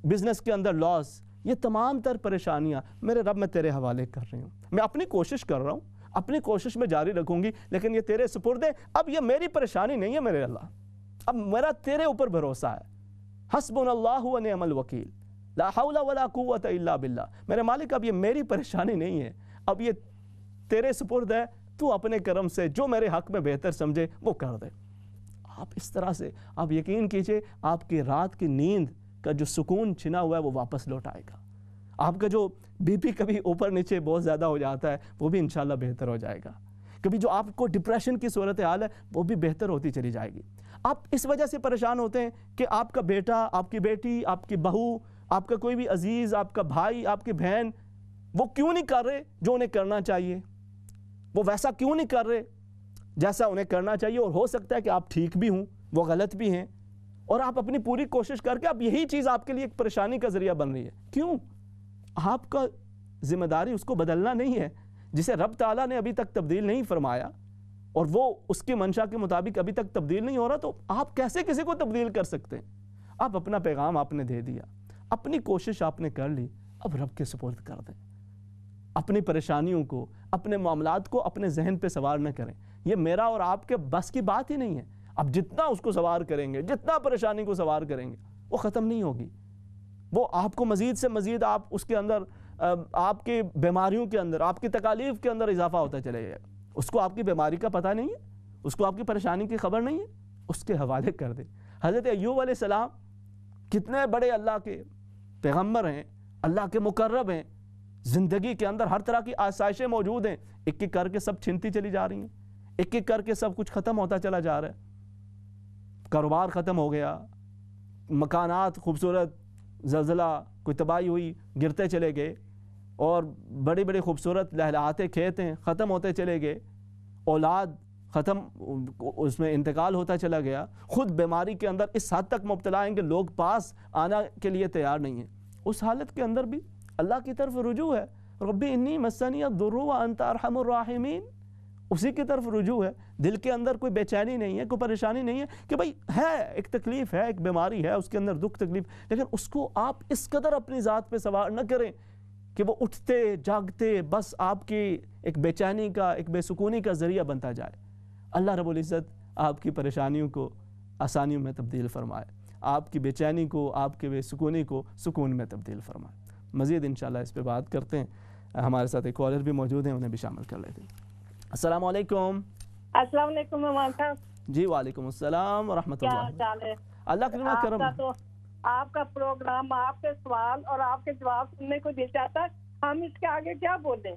بزنس کے اندر لاس، یہ تمام تر پریشانیاں میرے رب میں تیرے حوالے کر رہی ہوں. میں اپنی کوشش کر رہا ہوں، اپنی کوشش میں جاری رکھوں گی، لیکن یہ تیرے سپرد ہے. اب یہ میری پریشانی نہیں ہے میرے اللہ، اب میرا تیرے اوپر بھروسہ ہے. حسبنا اللہ و نعم الوکیل، لا حول ولا قوت الا باللہ. میرے مالک اب یہ میری پریشانی نہیں ہے، اب یہ تیرے سپرد ہے، تو اپنے کرم سے جو میرے حق میں بہتر سمجھے وہ کر دے. آپ اس طرح سے آپ یقین کیجئے آپ کی رات کی نیند کا جو سکون چھنا ہوا ہے وہ واپس لوٹ آئے گا. آپ کا جو بی پی کبھی اوپر نیچے بہت زیادہ ہو جاتا ہے وہ بھی انشاءاللہ بہتر ہو جائے گا. کبھی جو آپ کو ڈپریشن کی صورتحال ہے وہ بھی بہتر ہوتی چلی جائے گی. آپ اس وجہ سے پریشان ہوتے ہیں کہ آپ کا بیٹا، آپ کی بیٹی، آپ کی بہو، آپ کا کوئی بھی عزیز، آپ کا بھائی، آپ کی بہن، وہ کیوں نہیں کر رہے جو انہیں کرنا چاہیے، وہ ویسا کیوں نہیں کر رہے جیسا انہیں کرنا چاہیے. اور ہو سکتا ہے کہ آپ ٹھیک بھی ہوں، وہ غلط بھی ہیں، اور آپ اپنی پوری کوشش کر کے اب یہی چیز آپ کے لیے ایک پریشانی کا ذریعہ بن رہی ہے. کیوں؟ آپ کا ذمہ داری اس کو بدلنا نہیں ہے جسے رب تعالیٰ نے ابھی تک تبدیل نہیں فرمایا، اور وہ اس کی منشا کے مطابق ابھی تک تبدیل نہیں ہو رہا. تو آپ کیسے کسی کو تبدیل کر سکتے ہیں؟ آپ اپنا پیغام آپ نے دے دیا، اپنی کوشش آپ نے کر لی، اب رب کے سپرد کر دیں. اپنی پریشانیوں کو، اپنے معاملات کو اپنے ذہن پہ سوار نہ کریں یہ میرا اور آپ کے بس کی بات ہی نہیں ہے. اب جتنا اس کو سوار کریں گے, جتنا پریشانی کو سوار کریں گے, وہ ختم نہیں ہوگی. وہ آپ کو مزید سے مزید آپ اس کے اندر آپ کی بیماریوں کے اندر, آپ کی تکالیف کے اندر اضافہ ہوتا چلے گا. اس کو آپ کی بیماری کا پتہ نہیں ہے, اس کو آپ کی پریشانی کی خبر نہیں ہے, اس کے حوالے کر دیں. حضرت ایوب علیہ السلام کتنے بڑے اللہ کے پیغمبر ہیں, اللہ کے مقرب ہیں. زندگی کے اندر ہر طرح کی آسائشیں موجود ہیں, ایک ایک کر کے سب چھنتی چلی جا رہی ہیں, ایک ایک کر کے سب کچھ ختم ہوتا چلا جا رہا ہے. کاروبار ختم ہو گیا, مکانات خوبصورت, زلزلہ, کوئی تباہی ہوئی, گرتے چلے گئے, اور بڑی بڑی خوبصورت لہلہاتے کھیت ہیں ختم ہوتے چلے گئے, اولاد ختم, اس میں انتقال ہوتا چلا گیا. خود بیماری کے اندر اس حد تک مبتلا ہیں کہ لوگ پاس آنا کے لیے تیار نہیں ہیں. اس حالت کے اندر بھی اللہ کی طرف رجوع ہے. ربی انی مسنی الضر وانت ارحم الراحمین, اسی کی طرف رجوع ہے. دل کے اندر کوئی بے چینی نہیں ہے, کوئی پریشانی نہیں ہے کہ بھئی ہے ایک تکلیف ہے, ایک بیماری ہے, اس کے اندر دکھ تکلیف, لیکن اس کو آپ اس قدر اپنی ذات پہ سوار نہ کریں کہ وہ اٹھتے جاگتے بس آپ کی ایک بے چینی کا, ایک بے سکونی کا ذریعہ بنتا جائے. اللہ رب العزت آپ کی پریشانیوں کو آسانیوں میں تبدیل فرمائے, آپ کی بے چینی کو, آپ کے بے سکونی کو سکون میں تبدیل فرمائے. مزید انشاءاللہ اس پہ بات کرتے ہیں. ہمارے ساتھ ایک کالر بھی موجود ہیں, انہیں بھی شامل کر لیتے ہیں. السلام علیکم. السلام علیکم عمان صاحب. جی وعلیکم السلام ورحمۃ اللہ. کیا حال ہے؟ اللہ کرم. آپ کا پروگرام, آپ کے سوال اور آپ کے جواب سننے کو دل چاہتا ہے, ہم اس کے آگے کیا بولیں.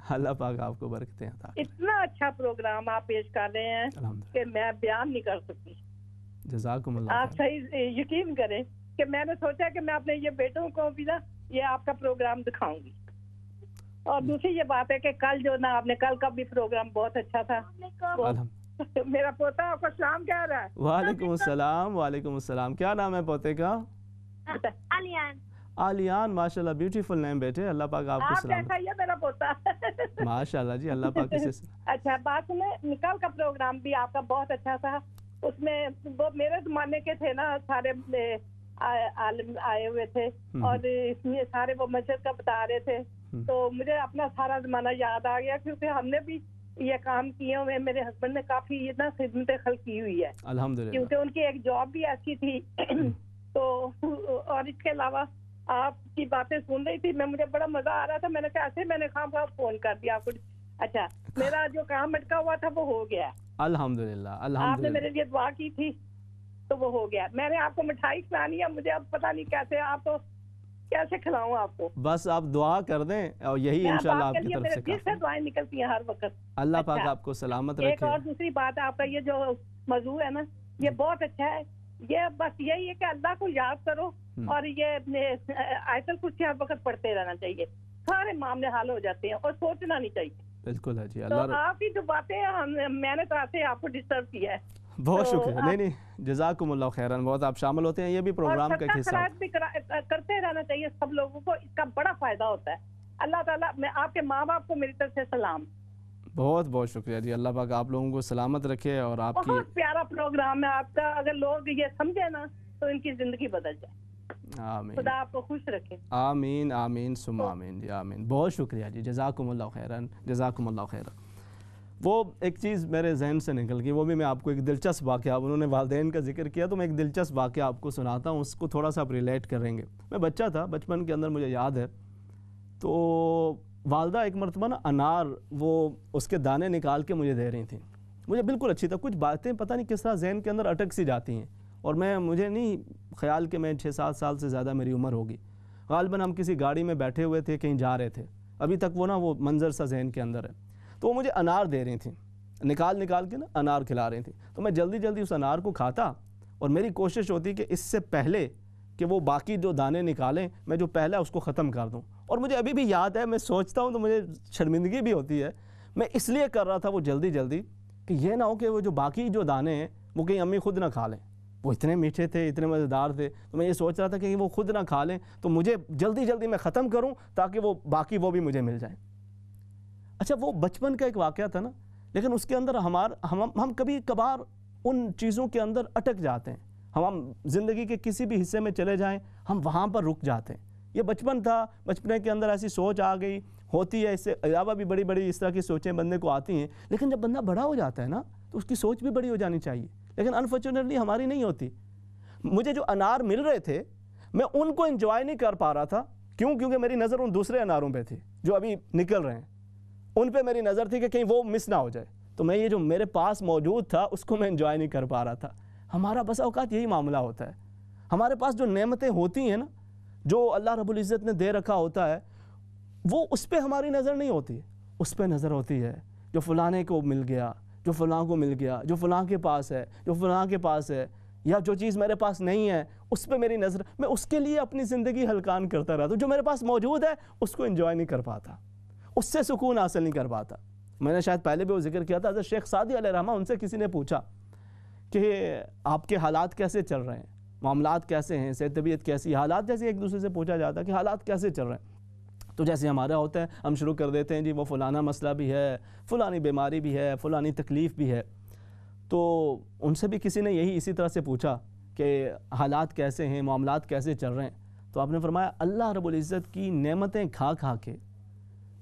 اللہ پاک آپ کو برکتیں عطا. اتنا اچھا پروگرام آپ پیش کر رہے ہیں کہ میں بیان نہیں کر سکتی. جزاکم اللہ. آپ صحیح یقین کریں کہ میں نے سوچا کہ میں اپنے یہ بیٹوں کو بھی نا یہ آپ کا پروگرام دکھاؤں گی. اور دوسری یہ بات ہے کہ کل جو نا آپ نے کل کا بھی پروگرام بہت اچھا تھا. میرا پوتا آپ کو سلام کہہ رہا ہے. وعلیکم السلام. وعلیکم السلام. کیا نام ہے پوتے کا؟ علیان. علیان, ماشاءاللہ, بیوٹیفل نیم بیٹے. اللہ پاک آپ کو سلام. آپ کیسا ہے میرا پوتا؟ ماشاءاللہ جی, اللہ پاک سے. اچھا بات سنیں, کل کا پروگرام بھی آپ کا بہت اچھا تھا. اس میں وہ میرے زمانے کے تھے نا سارے عالم آئے ہوئے تھے, اور اس میں سارے وہ مسجد کا بتا رہے تھے, تو مجھے اپنا سارا زمانہ یاد آ گیا, کیونکہ ہم نے بھی یہ کام کیے ہوئے. میرے ہسبینڈ نے کافی اتنا خدمت خلق کی ہوئی ہے الحمدللہ, کیونکہ ان کی ایک جاب بھی ایسی تھی. تو اور اس کے علاوہ آپ کی باتیں سن رہی تھی, مجھے بڑا مزہ آ رہا تھا. میں نے کہا ایسے میں نے خواہ فون کر دیا آپ کو. اچھا, میرا جو کام اٹکا ہوا تھا وہ ہو گیا الحمدللہ. آپ نے میرے لیے دعا کی تھی تو وہ ہو گیا. میں نے آپ کو مٹھائی کھلانی ہے, مجھے اب پتہ نہیں کیسے, آپ کو کیسے کھلاؤں آپ کو. بس آپ دعا کر دیں اور یہی انشاءاللہ آپ کی طرف سے دل سے دعائیں نکلتی ہیں ہر وقت. اللہ پاک آپ کو سلامت رکھے. ایک اور دوسری بات ہے, آپ کا یہ جو موضوع ہے نا یہ بہت اچھا ہے. یہ بس یہی ہے کہ اللہ کو یاد کرو اور یہ آیت الکرسی ہر وقت پڑھتے رہنا چاہیے, سارے معاملے حل ہو جاتے ہیں, اور سوچنا نہیں چاہیے. بالکل ہے جی. تو آپ کی جو باتیں میں نے تو ایسے آپ کو ڈسٹرب کیا ہے. بہت شکریہ. نہیں جزاکم اللہ خیرن, بہت آپ شامل ہوتے ہیں, یہ بھی پروگرام کا حصہ بھی کرتے رہنا چاہیے سب لوگوں کو, اس کا بڑا فائدہ ہوتا ہے. اللہ تعالیٰ, میں آپ کے ماں باپ کو میری طرف سے سلام. بہت بہت شکریہ جی. اللہ پاک آپ لوگوں کو سلامت رکھے. اور آپ کی بہت پیارا پروگرام ہے آپ کا, اگر لوگ یہ سمجھے نا تو ان کی زندگی بدل جائے. آمین. خدا آپ کو خوش رکھے. آمین آمین ثم آمین جی, آمین. بہت شکریہ جی, جزاکم اللہ خیرن, جزاکم اللہ خیرن. وہ ایک چیز میرے ذہن سے نکل گئی, وہ بھی میں آپ کو ایک دلچسپ واقعہ, انہوں نے والدین کا ذکر کیا تو میں ایک دلچسپ واقعہ آپ کو سناتا ہوں, اس کو تھوڑا سا آپ ریلیٹ کریں گے. میں بچہ تھا, بچپن کے اندر مجھے یاد ہے, تو والدہ ایک مرتبہ نا انار وہ اس کے دانے نکال کے مجھے دے رہی تھیں. مجھے بالکل اچھی تھا, کچھ باتیں پتہ نہیں کس طرح ذہن کے اندر اٹک سی جاتی ہیں, اور مجھے نہیں خیال کہ میں 6-7 سال سے زیادہ میری عمر ہوگی. غالباً ہم کسی گاڑی میں بیٹھے ہوئے تھے, کہیں جا رہے تھے, ابھی تک وہ منظر سا ذہن کے اندر ہے. تو وہ مجھے انار دے رہی تھیں, نکال کے نا انار کھلا رہی تھیں. تو میں جلدی جلدی اس انار کو کھاتا, اور میری کوشش ہوتی کہ اس سے پہلے کہ وہ باقی جو دانے نکالیں میں جو پہلا اس کو ختم کر دوں. اور مجھے ابھی بھی یاد ہے, میں سوچتا ہوں تو مجھے شرمندگی بھی ہوتی ہے, میں اس لیے کر رہا تھا وہ جلدی کہ یہ نہ ہو کہ وہ جو باقی جو دانے ہیں وہ کہیں امی خود نہ کھا لیں. وہ اتنے میٹھے تھے, اتنے مزیدار تھے, تو میں یہ سوچ رہا تھا کہ وہ خود نہ کھا لیں, تو مجھے جلدی میں ختم کروں تاکہ وہ باقی وہ بھی مجھے مل جائیں. اچھا, وہ بچپن کا ایک واقعہ تھا نا, لیکن اس کے اندر ہم کبھی کبھار ان چیزوں کے اندر اٹک جاتے ہیں. ہم زندگی کے کسی بھی حصے میں چلے جائیں, ہم وہاں پر رک جاتے ہیں. یہ بچپن تھا, بچپنے کے اندر ایسی سوچ آ گئی, ہوتی ہے، اس سے علاوہ بھی بڑی بڑی اس طرح کی سوچیں بندے کو آتی ہیں، لیکن جب بندہ بڑا ہو جاتا ہے نا تو اس کی سوچ بھی بڑی ہو جانی چاہیے، لیکن انفارچونیٹلی ہماری نہیں ہوتی۔ مجھے جو انار مل رہے تھے میں ان کو انجوائے نہیں کر پا رہا تھا، کیونکہ میری نظر ان دوسرے اناروں پہ تھی جو ابھی نکل رہے ہیں، ان پہ میری نظر تھی کہ کہیں وہ مس نہ ہو جائے، تو میں یہ جو میرے پاس موجود تھا اس کو میں انجوائے نہیں کر پا رہا تھا۔ ہمارا بس اوقات یہی معاملہ ہوتا ہے، ہمارے پاس جو نعمتیں ہوتی ہیں نا، جو اللہ رب العزت نے دے رکھا ہوتا ہے، وہ اس پہ ہماری نظر نہیں ہوتی، اس پہ نظر ہوتی ہے جو فلانے کو مل گیا، جو فلاں کو مل گیا، جو فلاں کے پاس ہے، جو فلاں کے پاس ہے، یا جو چیز میرے پاس نہیں ہے اس پہ میری نظر، میں اس کے لیے اپنی زندگی ہلکان کرتا رہتا ہوں۔ جو میرے پاس موجود ہے اس کو انجوائے نہیں کر پاتا، اس سے سکون حاصل نہیں کر پاتا۔ میں نے شاید پہلے بھی وہ ذکر کیا تھا، حضرت شیخ سعدی علیہ رحمہ، ان سے کسی نے پوچھا کہ آپ کے حالات کیسے چل رہے ہیں، معاملات کیسے ہیں، صحت طبیعت کیسی، حالات جیسے ایک دوسرے سے پوچھا جاتا ہے کہ حالات کیسے چل رہے ہیں، تو جیسے ہمارا ہوتا ہے ہم شروع کر دیتے ہیں جی وہ فلانا مسئلہ بھی ہے، فلانی بیماری بھی ہے، فلانی تکلیف بھی ہے۔ تو ان سے بھی کسی نے یہی اسی طرح سے پوچھا کہ حالات کیسے ہیں، معاملات کیسے چل رہے ہیں، تو آپ نے فرمایا اللہ رب العزت کی نعمتیں کھا کھا کے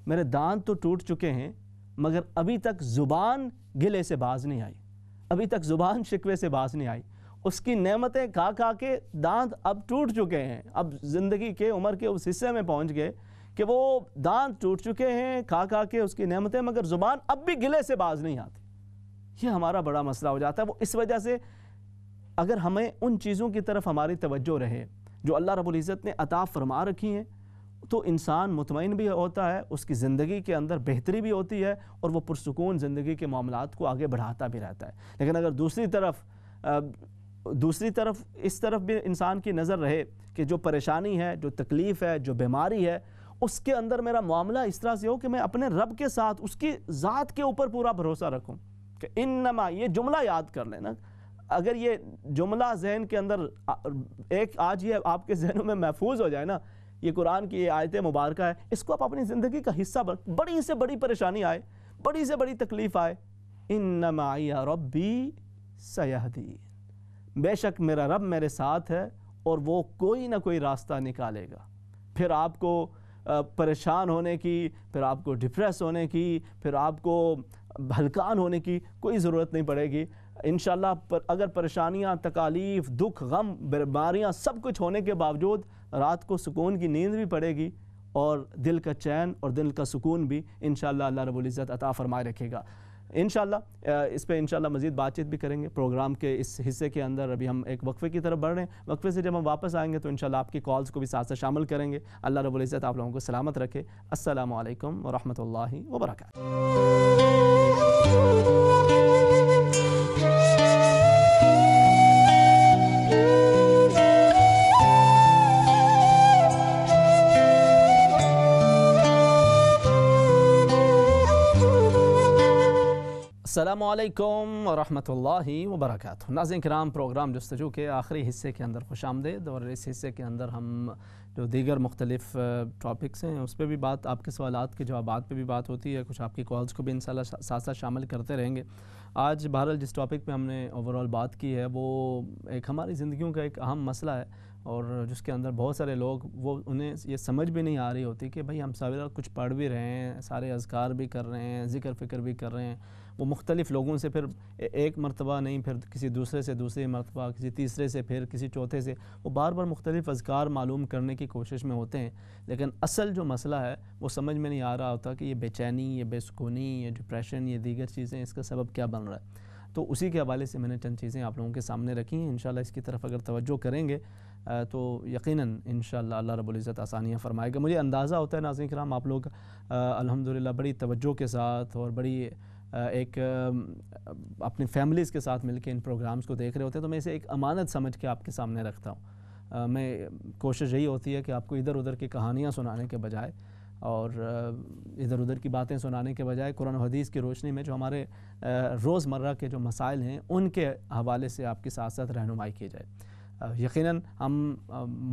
میرے دانت تو ٹوٹ چکے ہیں، مگر ابھی تک زبان گلے سے باز نہیں آئی، ابھی تک زبان شکوے سے باز نہیں آئی۔ اس کی نعمتیں کھا کھا کے دانت اب ٹوٹ چکے ہیں، اب زندگی کے عمر کے اس حصے میں پہنچ گئے کہ وہ دانت ٹوٹ چکے ہیں کھا کھا کے اس کی نعمتیں، مگر زبان اب بھی گلے سے باز نہیں آتی۔ یہ ہمارا بڑا مسئلہ ہو جاتا ہے۔ وہ اس وجہ سے اگر ہمیں ان چیزوں کی طرف ہماری توجہ رہے جو اللہ رب العزت نے عطا فرما رکھی ہیں، تو انسان مطمئن بھی ہوتا ہے، اس کی زندگی کے اندر بہتری بھی ہوتی ہے، اور وہ پرسکون زندگی کے معاملات کو آگے بڑھاتا بھی رہتا ہے۔ لیکن اگر دوسری طرف اس طرف بھی انسان کی نظر رہے کہ جو پریشانی ہے، جو تکلیف ہے، جو بیماری ہے، اس کے اندر میرا معاملہ اس طرح سے ہو کہ میں اپنے رب کے ساتھ اس کی ذات کے اوپر پورا بھروسہ رکھوں کہ انما، یہ جملہ یاد کر لینا، اگر یہ جملہ ذہن کے اندر ایک آج یہ آپ کے ذہنوں میں محفوظ ہو جائے نا، یہ قرآن کی یہ آیت مبارکہ ہے، اس کو آپ اپنی زندگی کا حصہ بڑی سے بڑی پریشانی آئے، بڑی سے بڑی تکلیف آئے، ان معی ربی سیہدین، بے شک میرا رب میرے ساتھ ہے اور وہ کوئی نہ کوئی راستہ نکالے گا۔ پھر آپ کو پریشان ہونے کی، پھر آپ کو ڈپریس ہونے کی، پھر آپ کو ہلکان ہونے کی کوئی ضرورت نہیں پڑے گی انشاءاللہ۔ اگر پریشانیاں، تکالیف، دکھ، غم، بیماریاں سب کچھ ہونے کے باوجود رات کو سکون کی نیند بھی پڑے گی، اور دل کا چین اور دل کا سکون بھی انشاءاللہ اللہ رب العزت عطا فرمائے رکھے گا۔ انشاءاللہ اس پہ انشاءاللہ مزید بات چیت بھی کریں گے پروگرام کے اس حصے کے اندر۔ ابھی ہم ایک وقفے کی طرف بڑھ رہے ہیں، وقفے سے جب ہم واپس آئیں گے تو انشاءاللہ آپ کی کالز کو بھی ساتھ ساتھ شامل کریں گے۔ اللہ رب العزت آپ لوگوں کو سلامت رکھے۔ السلام علیکم ورحمۃ اللہ وبرکاتہ۔ السلام علیکم ورحمۃ اللہ وبرکاتہ۔ ناظرین کرام، پروگرام جستجو کے آخری حصے کے اندر خوش آمدید، اور اس حصے کے اندر ہم جو دیگر مختلف ٹاپکس ہیں اس پہ بھی بات، آپ کے سوالات کے جوابات پہ بھی بات ہوتی ہے، کچھ آپ کی کالز کو بھی انشاءاللہ ساتھ ساتھ شامل کرتے رہیں گے۔ آج بہرحال جس ٹاپک پہ ہم نے اوورال بات کی ہے وہ ایک ہماری زندگیوں کا ایک اہم مسئلہ ہے، اور جس کے اندر بہت سارے لوگ انہیں یہ سمجھ بھی نہیں آ رہی ہوتی کہ بھئی ہم سارا کچھ پڑھ بھی رہے ہیں، سارے اذکار بھی کر رہے ہیں، ذکر فکر بھی کر رہے ہیں، وہ مختلف لوگوں سے پھر ایک مرتبہ نہیں، پھر کسی دوسرے سے دوسری مرتبہ، کسی تیسرے سے، پھر کسی چوتھے سے، وہ بار بار مختلف اذکار معلوم کرنے کی کوشش میں ہوتے ہیں، لیکن اصل جو مسئلہ ہے وہ سمجھ میں نہیں آ رہا ہوتا کہ یہ بے چینی، یہ بے سکونی، یہ ڈپریشن، یہ دیگر چیزیں، اس کا سبب کیا بن رہا ہے۔ تو اسی کے حوالے سے میں نے چند چیزیں آپ لوگوں کے سامنے رکھی ہیں، انشاءاللہ اس کی طرف اگر توجہ کریں گے تو یقیناً انشاءاللہ اللہ رب العزت آسانیاں فرمائے گا۔ مجھے اندازہ ہوتا ہے ناظرین کرام، آپ لوگ الحمدللہ بڑی توجہ کے ساتھ اور بڑی ایک اپنی فیملیز کے ساتھ مل کے ان پروگرامز کو دیکھ رہے ہوتے ہیں، تو میں اسے ایک امانت سمجھ کے آپ کے سامنے رکھتا ہوں۔ میں کوشش یہی ہوتی ہے کہ آپ کو ادھر ادھر کی کہانیاں سنانے کے بجائے اور ادھر ادھر کی باتیں سنانے کے بجائے قرآن و حدیث کی روشنی میں جو ہمارے روزمرہ کے جو مسائل ہیں ان کے حوالے سے آپ کے ساتھ ساتھ رہنمائی کی جائے۔ یقیناً ہم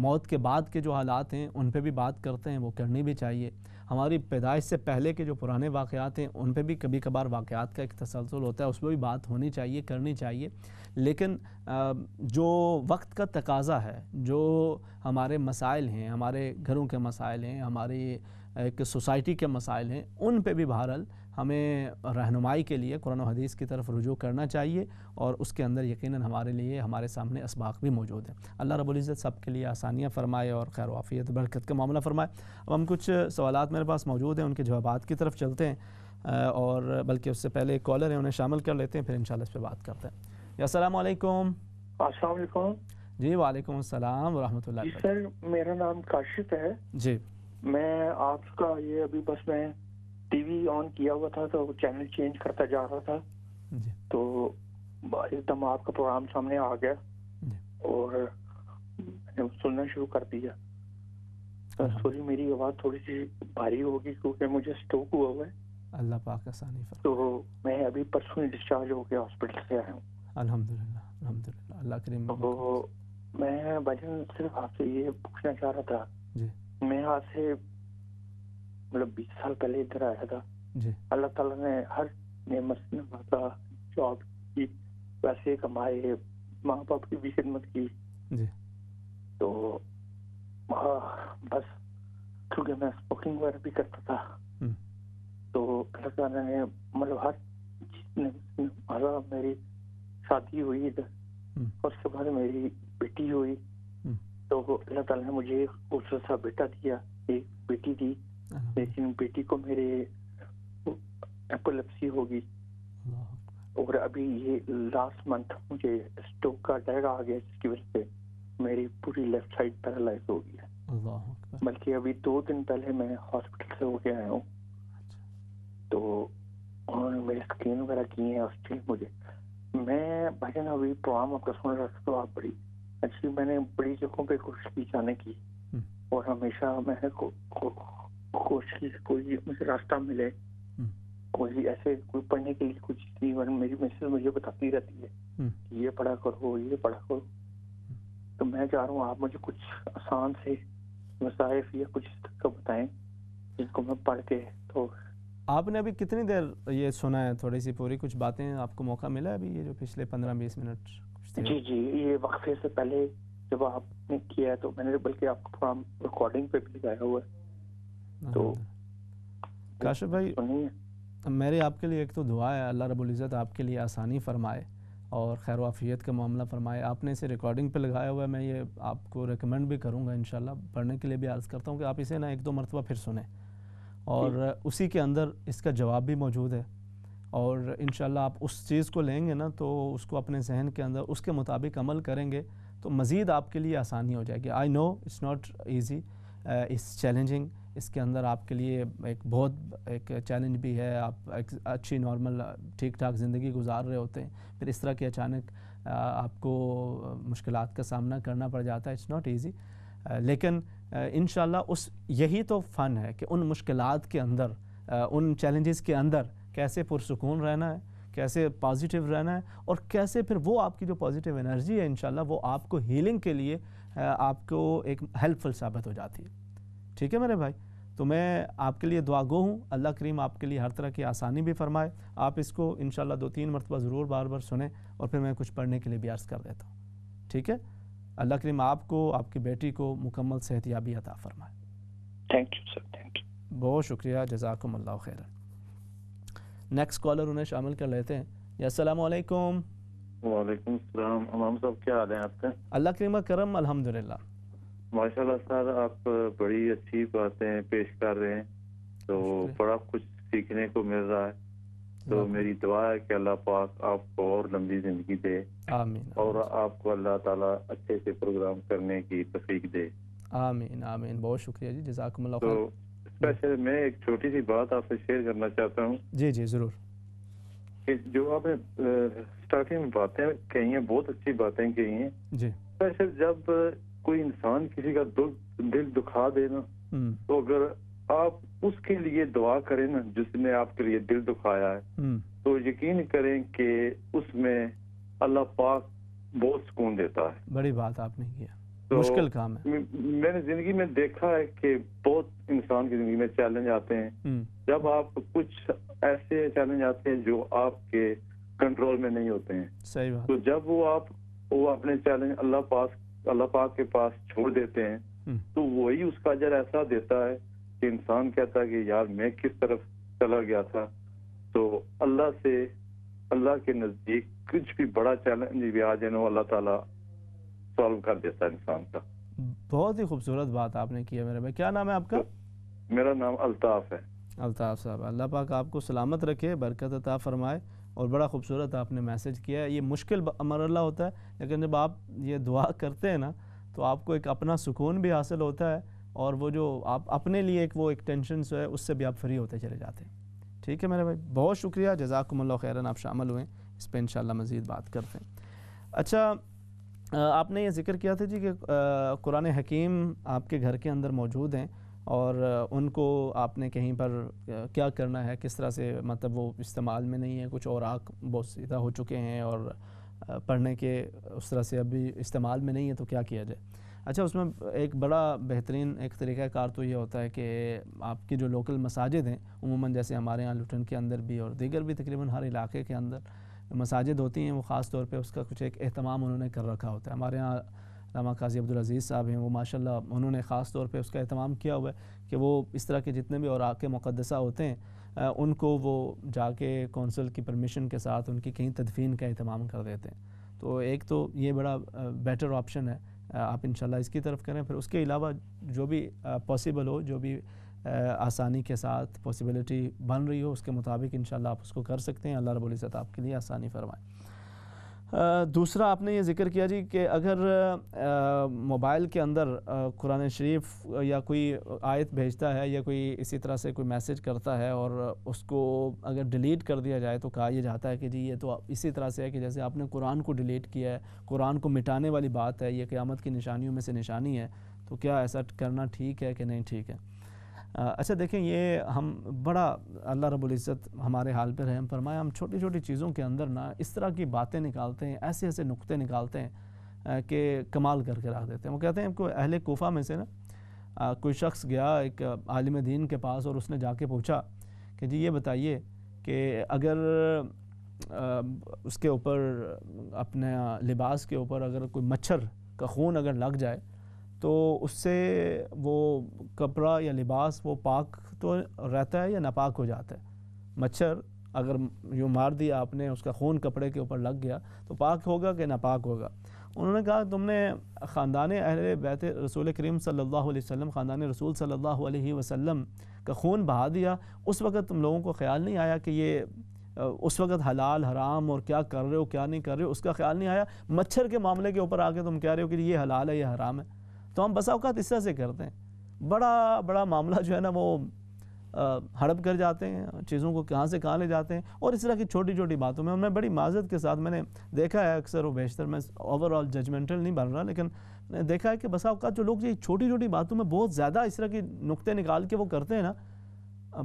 موت کے بعد کے جو حالات ہیں ان پہ بھی بات کرتے ہیں، وہ کرنی بھی چاہیے۔ ہماری پیدائش سے پہلے کے جو پرانے واقعات ہیں ان پہ بھی کبھی کبھار واقعات کا ایک تسلسل ہوتا ہے، اس پہ بھی بات ہونی چاہیے، کرنی چاہیے، لیکن جو وقت کا تقاضا ہے، جو ہمارے مسائل ہیں، ہمارے گھروں کے مسائل ہیں، ہماری ایک سوسائٹی کے مسائل ہیں، ان پہ بھی بہرحال ہمیں رہنمائی کے لیے قرآن و حدیث کی طرف رجوع کرنا چاہیے، اور اس کے اندر یقیناً ہمارے لیے ہمارے سامنے اسباق بھی موجود ہیں۔ اللہ رب العزت سب کے لیے آسانیاں فرمائے اور خیر و عافیت برکت کا معاملہ فرمائے۔ اب ہم کچھ سوالات میرے پاس موجود ہیں، ان کے جوابات کی طرف چلتے ہیں، اور بلکہ اس سے پہلے ایک کالر ہیں، انہیں شامل کر لیتے ہیں، پھر انشاءاللہ اس پہ بات کرتے ہیں۔ السلام علیکم۔ السلام علیکم جی وعلیکم السلام ورحمۃ اللہ جی وبرکاتہ۔ سر، میرا نام کاشف ہے۔ جی میں آپ کا یہ ابھی بس میں ٹی وی آن کیا ہوا تھا تو چینل چینج کرتا جا رہا تھا، جی تو ایک دم آپ کا پروگرام سامنے آ گیا جی اور میں نے سننا شروع کر دیا۔ سوری میری آواز تھوڑی سی بھاری ہوگی کیونکہ مجھے اسٹروک ہوا ہوا ہے، اللہ پاک آسانی فرمائے۔ تو میں ابھی پرسوں ہی ڈسچارج ہو کے ہاسپٹل سے آیا ہوں۔ الحمدللہ الحمدللہ، اللہ کریم۔ تو میں بھجن صرف آپ سے یہ پوچھنا چاہ رہا تھا، جی میں آج سے مطلب 20 سال پہلے ادھر آیا تھا، جی اللہ تعالیٰ نے ہر نعمت سے نوازا، جاب کی، پیسے کمائے، ماں باپ کی بھی خدمت کی، جی تو بس کیونکہ میں اسپوکنگ وغیرہ بھی کرتا تھا، تو اللہ تعالیٰ نے مطلب ہر چیز نے نوازا۔ میری شادی ہوئی ادھر، اور اس کے بعد میری بیٹی ہوئی، تو اللہ تعالیٰ نے مجھے ایک خوبصورت سا بیٹا دیا، ایک بیٹی دی، لیکن بیٹی کو میرے ایپولیپسی ہوگی، اور ابھی یہ لاسٹ منتھ مجھے اسٹروک کا اٹیک آ گیا، جس کی وجہ سے میری پوری لیفٹ سائڈ پیرالائز ہو گئی ہے۔ بلکہ ابھی 2 دن پہلے میں ہاسپٹل سے ہو کے آیا ہوں، تو انہوں نے میری اسکین وغیرہ کی ہیں، اور اسٹل مجھے میں بھائی نا ابھی پروگرام آپ کا سن رہا تھا، تو آپ بڑی اچھی، میں نے بڑی جگہوں پہ کوشش کی جانے کی، اور ہمیشہ میں نے کوشش کی کوئی مجھے راستہ ملے، کوئی ایسے کوئی پڑھنے کے لیے کچھ نہیں، میری مسز مجھے بتاتی رہتی ہے کہ یہ پڑھا کرو یہ پڑھا کرو، تو میں چاہ رہا ہوں آپ مجھے کچھ آسان سے وظائف یا کچھ اس طرح کا بتائیں جن کو میں پڑھ کے۔ تو آپ نے ابھی کتنی دیر یہ سنا ہے؟ تھوڑی سی پوری کچھ باتیں آپ کو موقع ملا ہے ابھی، یہ جو پچھلے 15-20 منٹ کچھ تھے؟ جی جی، یہ وقفے سے پہلے جب آپ نے کیا ہے تو میں نے بلکہ آپ کا پروگرام ریکارڈنگ پہ بھی لگایا ہوا ہے، تو کاشف بھائی سنیے۔ میری آپ کے لیے ایک تو دعا ہے، اللہ رب العزت آپ کے لیے آسانی فرمائے اور خیر و عافیت کا معاملہ فرمائے۔ آپ نے اسے ریکارڈنگ پہ لگایا ہوا ہے، میں یہ آپ کو ریکمینڈ بھی کروں گا انشاءاللہ، پڑھنے کے لیے بھی عرض کرتا ہوں کہ آپ اسے نا 1-2 مرتبہ پھر سنیں، اور اسی کے اندر اس کا جواب بھی موجود ہے، اور انشاءاللہ آپ اس چیز کو لیں گے نا تو اس کو اپنے ذہن کے اندر اس کے مطابق عمل کریں گے تو مزید آپ کے لیے آسانی ہو جائے گی۔ I know it's not easy, it's challenging, اس کے اندر آپ کے لیے ایک چیلنج بھی ہے، آپ ایک اچھی نارمل ٹھیک ٹھاک زندگی گزار رہے ہوتے ہیں، پھر اس طرح کی اچانک آپ کو مشکلات کا سامنا کرنا پڑ جاتا ہے، اٹس ناٹ ایزی، لیکن انشاءاللہ یہی تو فن ہے کہ ان مشکلات کے اندر، ان چیلنجز کے اندر کیسے پرسکون رہنا ہے، کیسے پازیٹیو رہنا ہے، اور کیسے پھر وہ آپ کی جو پازیٹیو انرجی ہے انشاءاللہ وہ آپ کو ہیلنگ کے لیے آپ کو ایک ہیلپ فل ثابت ہو جاتی ہے۔ ٹھیک ہے میرے بھائی، تو میں آپ کے لیے دعا گو ہوں، اللہ کریم آپ کے لیے ہر طرح کی آسانی بھی فرمائے۔ آپ اس کو انشاءاللہ 2-3 مرتبہ ضرور بار بار سنیں، اور پھر میں کچھ پڑھنے کے لیے بھی عرض کر دیتا ہوں، ٹھیک ہے؟ اللہ کریم آپ کو، آپ کی بیٹی کو مکمل صحت یابی عطا فرمائے۔ Thank you sir, thank you, بہت شکریہ، جزاکم اللہ خیرا۔ نیکسٹ کالر انہیں شامل کر لیتے ہیں۔ یا السلام علیکم۔ وعلیکم السلام، امام صاحب کیا حال ہیں آپ کا؟ اللہ کریم کرم، الحمدللہ۔ ماشاء اللہ سر، آپ بڑی اچھی باتیں پیش کر رہے ہیں، تو بڑا کچھ سیکھنے کو مل رہا ہے، تو میری دعا ہے کہ اللہ پاک آپ کو اور لمبی زندگی دے، آمین، اور آپ کو اللہ تعالیٰ اچھے سے پروگرام کرنے کی توفیق دے۔ آمین آمین، بہت شکریہ جی، جزاکم اللہ تو خیر۔ اسپیشل میں ایک چھوٹی سی بات آپ سے شیئر کرنا چاہتا ہوں جی جی ضرور۔ کہ جو آپ نے اسٹارٹنگ میں باتیں کہی ہیں، بہت اچھی باتیں کہی ہیں، جی اسپیشل جب کوئی انسان کسی کا دل دکھا دے نا، تو اگر آپ اس کے لیے دعا کریں نا جس نے آپ کے لیے دل دکھایا ہے، تو یقین کریں کہ اس میں اللہ پاک بہت سکون دیتا ہے۔ بڑی بات آپ نے کیا، تو مشکل کام ہے۔ میں نے زندگی میں دیکھا ہے کہ بہت انسان کی زندگی میں چیلنج آتے ہیں، جب آپ کچھ ایسے چیلنج آتے ہیں جو آپ کے کنٹرول میں نہیں ہوتے ہیں، صحیح بات۔ تو جب وہ اپنے چیلنج اللہ پاک کے پاس چھوڑ دیتے ہیں، تو وہی اس کا اجر ایسا دیتا ہے کہ انسان کہتا ہے کہ یار میں کس طرف چلا گیا تھا. تو اللہ کے نزدیک کچھ بھی بڑا چیلنج بھی آ جائے نا اللہ تعالیٰ سالو کر دیتا ہے انسان کا. بہت ہی خوبصورت بات آپ نے کی ہے میرے بھائی. کیا نام ہے آپ کا؟ میرا نام الطاف ہے. الطاف صاحب، اللہ پاک آپ کو سلامت رکھے، برکت عطا فرمائے. اور بڑا خوبصورت آپ نے میسج کیا ہے. یہ مشکل مرحلہ ہوتا ہے، لیکن جب آپ یہ دعا کرتے ہیں نا تو آپ کو ایک اپنا سکون بھی حاصل ہوتا ہے، اور وہ جو آپ اپنے لیے ایک ٹینشن جو ہے اس سے بھی آپ فری ہوتے چلے جاتے ہیں. ٹھیک ہے میرے بھائی، بہت شکریہ، جزاکم اللہ خیرن، آپ شامل ہوئیں. اس پہ انشاءاللہ مزید بات کرتے ہیں. اچھا، آپ نے یہ ذکر کیا تھا جی کہ قرآن حکیم آپ کے گھر کے اندر موجود ہیں، اور ان کو آپ نے کہیں پر کیا کرنا ہے، کس طرح سے، مطلب وہ استعمال میں نہیں ہے، کچھ اوراق بہت زیادہ ہو چکے ہیں اور پڑھنے کے اس طرح سے ابھی استعمال میں نہیں ہے، تو کیا کیا جائے؟ اچھا، اس میں ایک بڑا بہترین ایک طریقہ کار تو یہ ہوتا ہے کہ آپ کی جو لوکل مساجد ہیں، عموماً جیسے ہمارے یہاں لٹن کے اندر بھی اور دیگر بھی تقریباً ہر علاقے کے اندر مساجد ہوتی ہیں، وہ خاص طور پہ اس کا کچھ ایک اہتمام انہوں نے کر رکھا ہوتا ہے. ہمارے یہاں علامہ قاضی عبدالعزیز صاحب ہیں، وہ ماشاءاللہ انہوں نے خاص طور پہ اس کا اہتمام کیا ہوا ہے کہ وہ اس طرح کے جتنے بھی اوراق مقدسہ ہوتے ہیں ان کو وہ جا کے کونسل کی پرمیشن کے ساتھ ان کی کہیں تدفین کا اہتمام کر دیتے ہیں. تو ایک تو یہ بڑا بیٹر آپشن ہے، آپ انشاءاللہ اس کی طرف کریں. پھر اس کے علاوہ جو بھی پاسبل ہو، جو بھی آسانی کے ساتھ پاسبلٹی بن رہی ہو، اس کے مطابق انشاءاللہ آپ اس کو کر سکتے ہیں. اللہ رب العزت آپ کے لیے آسانی فرمائے. دوسرا آپ نے یہ ذکر کیا جی کہ اگر موبائل کے اندر قرآن شریف یا کوئی آیت بھیجتا ہے یا کوئی اسی طرح سے کوئی میسج کرتا ہے اور اس کو اگر ڈیلیٹ کر دیا جائے تو کہا یہ جاتا ہے کہ جی یہ تو اسی طرح سے ہے کہ جیسے آپ نے قرآن کو ڈیلیٹ کیا ہے، قرآن کو مٹانے والی بات ہے، یہ قیامت کی نشانیوں میں سے نشانی ہے. تو کیا ایسا کرنا ٹھیک ہے کہ نہیں ٹھیک ہے؟ اچھا دیکھیں، یہ ہم بڑا اللہ رب العزت ہمارے حال پہ رحم فرمائے، ہم چھوٹی چھوٹی چیزوں کے اندر نا اس طرح کی باتیں نکالتے ہیں، ایسے ایسے نقطے نکالتے ہیں کہ کمال کر کے رکھ دیتے ہیں. وہ کہتے ہیں کہ اہل کوفہ میں سے نا کوئی شخص گیا ایک عالم دین کے پاس اور اس نے جا کے پوچھا کہ جی یہ بتائیے کہ اگر اس کے اوپر اپنے لباس کے اوپر اگر کوئی مچھر کا خون اگر لگ جائے تو اس سے وہ کپڑا یا لباس وہ پاک تو رہتا ہے یا ناپاک ہو جاتا ہے؟ مچھر اگر یوں مار دیا آپ نے، اس کا خون کپڑے کے اوپر لگ گیا تو پاک ہوگا کہ ناپاک ہوگا؟ انہوں نے کہا تم نے خاندان اہل بیت رسول کریم صلی اللہ علیہ وسلم، خاندان رسول صلی اللہ علیہ وسلم کا خون بہا دیا. اس وقت تم لوگوں کو خیال نہیں آیا کہ یہ اس وقت حلال حرام اور کیا کر رہے ہو کیا نہیں کر رہے ہو اس کا خیال نہیں آیا؟ مچھر کے معاملے کے اوپر آ کے تم کہہ رہے ہو کہ یہ حلال ہے یہ حرام ہے. تو ہم بسا اوقات اس طرح سے کرتے ہیں، بڑا معاملہ جو ہے نا وہ ہڑپ کر جاتے ہیں، چیزوں کو کہاں سے کہاں لے جاتے ہیں. اور اس طرح کی چھوٹی چھوٹی باتوں میں میں بڑی معذرت کے ساتھ میں نے دیکھا ہے اکثر و بیشتر، میں اوور آل ججمنٹل نہیں بن رہا، لیکن میں نے دیکھا ہے کہ بسا اوقات جو لوگ یہ چھوٹی چھوٹی باتوں میں بہت زیادہ اس طرح کی نقطے نکال کے وہ کرتے ہیں نا،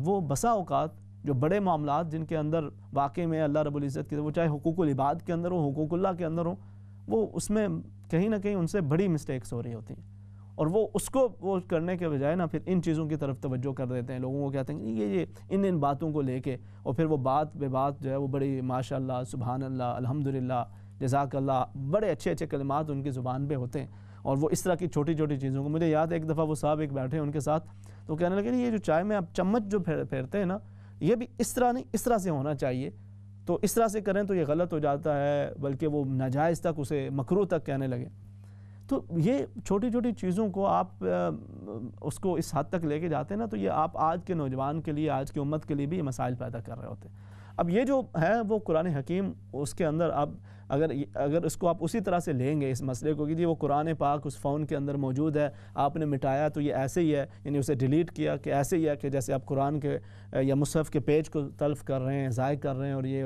وہ بسا اوقات جو بڑے معاملات جن کے اندر واقعی میں اللہ رب العزت کی، وہ چاہے حقوق العباد کے اندر ہو، حقوق اللہ کے اندر ہو، وہ اس میں کہیں نہ کہیں ان سے بڑی مسٹیکس ہو رہی ہوتی ہیں. اور وہ اس کو وہ کرنے کے بجائے نا پھر ان چیزوں کی طرف توجہ کر دیتے ہیں. لوگوں کو کہتے ہیں یہ ان باتوں کو لے کے، اور پھر وہ بات بے بات جو ہے وہ بڑی ماشاء اللہ سبحان اللہ الحمدللہ جزاک اللہ بڑے اچھے اچھے کلمات ان کی زبان پہ ہوتے ہیں. اور وہ اس طرح کی چھوٹی چھوٹی چیزوں کو، مجھے یاد ہے ایک دفعہ وہ صاحب ایک بیٹھے ان کے ساتھ تو کہنے لگے یہ جو چائے میں آپ چمچ جو پھیرتے ہیں نا، یہ بھی اس طرح نہیں، اس طرح سے ہونا چاہیے. تو اس طرح سے کریں تو یہ غلط ہو جاتا ہے، بلکہ وہ ناجائز تک اسے مکروہ تک کہنے لگے. تو یہ چھوٹی چھوٹی چیزوں کو آپ اس کو اس حد تک لے کے جاتے ہیں نا، تو یہ آپ آج کے نوجوان کے لیے، آج کی امت کے لیے بھی یہ مسائل پیدا کر رہے ہوتے ہیں. اب یہ جو ہے وہ قرآن حکیم، اس کے اندر اب اگر اس کو آپ اسی طرح سے لیں گے اس مسئلے کو کہ جی وہ قرآن پاک اس فون کے اندر موجود ہے، آپ نے مٹایا تو یہ ایسے ہی ہے، یعنی اسے ڈیلیٹ کیا کہ ایسے ہی ہے کہ جیسے آپ قرآن کے یا مصحف کے پیج کو تلف کر رہے ہیں، ضائع کر رہے ہیں، اور یہ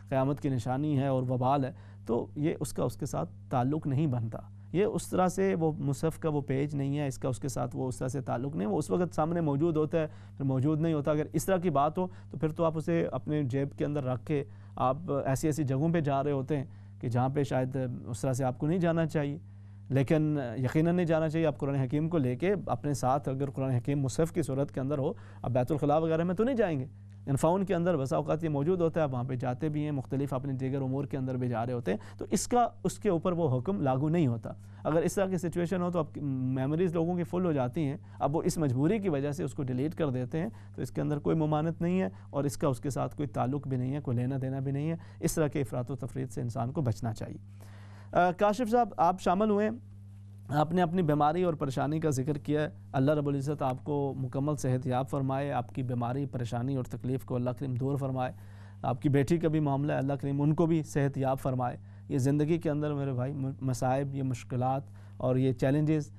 قیامت کی نشانی ہے اور وبال ہے، تو یہ اس کا اس کے ساتھ تعلق نہیں بنتا. یہ اس طرح سے وہ مصحف کا وہ پیج نہیں ہے، اس کا اس کے ساتھ وہ اس طرح سے تعلق نہیں. وہ اس وقت سامنے موجود ہوتا ہے، پھر موجود نہیں ہوتا. اگر اس طرح کی بات ہو تو پھر تو آپ اسے اپنے جیب کے اندر رکھ کے آپ ایسی ایسی جگہوں پہ جا رہے ہوتے ہیں کہ جہاں پہ شاید اس طرح سے آپ کو نہیں جانا چاہیے. لیکن یقیناً نہیں جانا چاہیے. آپ قرآن حکیم کو لے کے اپنے ساتھ، اگر قرآن حکیم مصحف کی صورت کے اندر ہو، آپ بیت الخلاء وغیرہ میں تو نہیں جائیں گے، انفاؤن کے اندر بسا اوقات یہ موجود ہوتا ہے، آپ وہاں پہ جاتے بھی ہیں، مختلف اپنے دیگر امور کے اندر بھی جا رہے ہوتے ہیں، تو اس کے اوپر وہ حکم لاگو نہیں ہوتا۔ اگر اس طرح کی سچویشن ہو تو اب میموریز لوگوں کی فل ہو جاتی ہیں، اب وہ اس مجبوری کی وجہ سے اس کو ڈیلیٹ کر دیتے ہیں، تو اس کے اندر کوئی ممانعت نہیں ہے اور اس کا اس کے ساتھ کوئی تعلق بھی نہیں ہے، کوئی لینا دینا بھی نہیں ہے۔ اس طرح کے افراط و تفریط سے انسان کو بچنا چاہیے۔ کاشف صاحب، آپ شامل ہوئے، آپ نے اپنی بیماری اور پریشانی کا ذکر کیا ہے۔ اللہ رب العزت آپ کو مکمل صحت یاب فرمائے، آپ کی بیماری، پریشانی اور تکلیف کو اللہ کریم دور فرمائے۔ آپ کی بیٹی کا بھی معاملہ ہے، اللہ کریم ان کو بھی صحت یاب فرمائے۔ یہ زندگی کے اندر میرے بھائی مصائب، یہ مشکلات اور یہ چیلنجز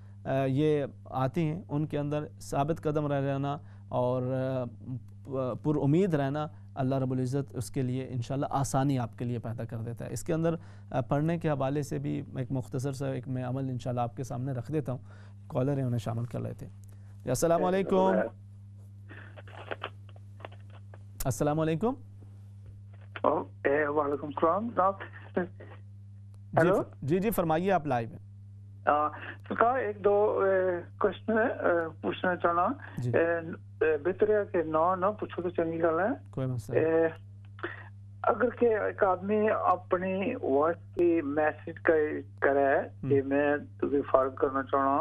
یہ آتی ہیں، ان کے اندر ثابت قدم رہنا اور پر امید رہنا اللہ رب العزت اس کے لیے انشاءاللہ آسانی آپ کے لیے پیدا کر دیتا ہے۔ اس کے اندر پڑھنے کے حوالے سے بھی ایک مختصر سا ایک میں عمل انشاءاللہ آپ کے سامنے رکھ دیتا ہوں۔ کالر ہیں، انہیں شامل کر لیتے ہیں۔ السلام علیکم۔ السلام علیکم۔ وعلیکم السلام۔ جی فرمائیے، آپ لائیو ہیں۔ سرکار ایک دو کوشچن پوچھنا چاہنا، بہتر ہے کہ نہ پوچھو تو چنگی گل ہے۔ کوئی مسئلہ اگر کہ ایک آدمی اپنی وائس کی میسج کرے کہ میں تجھے فارغ کرنا چاہنا،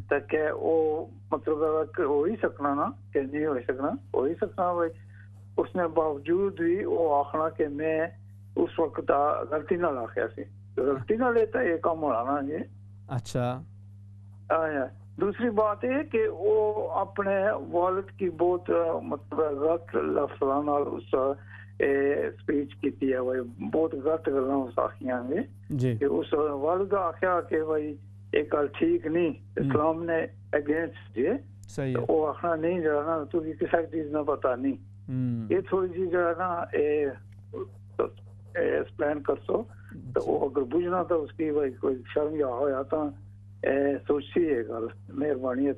تاکہ وہ مطلب ہو ہی سکنا نا کہ نہیں ہو سکنا، ہو ہی سکنا بھائی، اس نے باوجود بھی وہ آخنا کہ میں اس وقت غلطی نہ لاکھیا سی، غلطی نہ لیتا یہ کام ہونا نا جی۔ اچھا، دوسری بات یہ کہ وہ اپنے والد کی بہت مطلب غلط لفظاں نال اس سپیچ کیتی ہے، بہت غلط گلاں اس آخیاں نے کہ اس والد آخیا کہ بھائی ایک گل ٹھیک نہیں، اسلام نے اگینسٹ جی، وہ آخنا نہیں جو ہے نا تو کسی چیز نہ پتا نہیں، یہ تھوڑی جی جو ہے نا ایکسپلین کر سو تو وہ اگر بجھنا تو اس کی بھائی کوئی شرم یا ہویا تو سوچی ہے گل، مہربانی ہے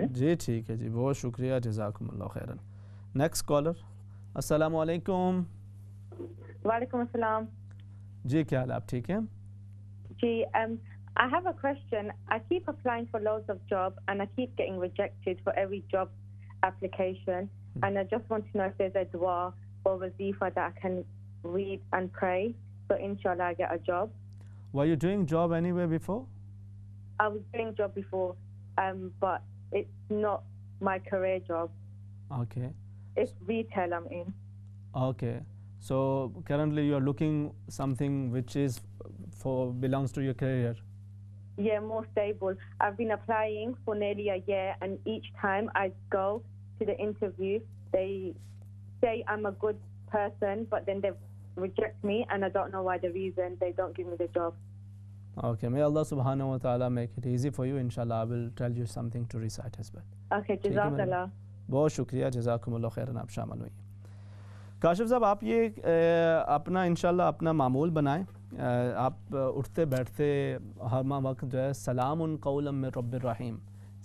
جی۔ ٹھیک ہے جی، بہت شکریہ، جزاکم اللہ خیرن۔ Next collar. السلام علیکم۔ وعلیکم السلام۔ جی کیا حال، آپ ٹھیک ہیں؟ جی I have a question. I keep applying for loads of jobs and I keep getting rejected for every job application, and I just want to know if there's a dua or wazifa that I can read and pray so inshallah I get a job. Were you doing job anywhere before? I was doing job before, but it's not my career job. Okay. It's retail I'm in. Okay. So currently you are looking something which is belongs to your career. Yeah, more stable. I've been applying for nearly a year, and each time I go to the interview, they say I'm a good person, but then they reject me, and I don't know why the reason. They don't give me the job. Okay, may Allah subhanahu wa ta'ala make it easy for you. Inshallah, I will tell you something to recite as well. Okay, jazakallah. بہت شکریہ، جزاکم اللہ خیرن، آپ شامل ہوئیں۔ کاشف صاحب، آپ یہ اپنا انشاءاللہ اپنا معمول بنائیں، آپ اٹھتے بیٹھتے ہر وقت جو ہے سلام قولا من رب الرحیم،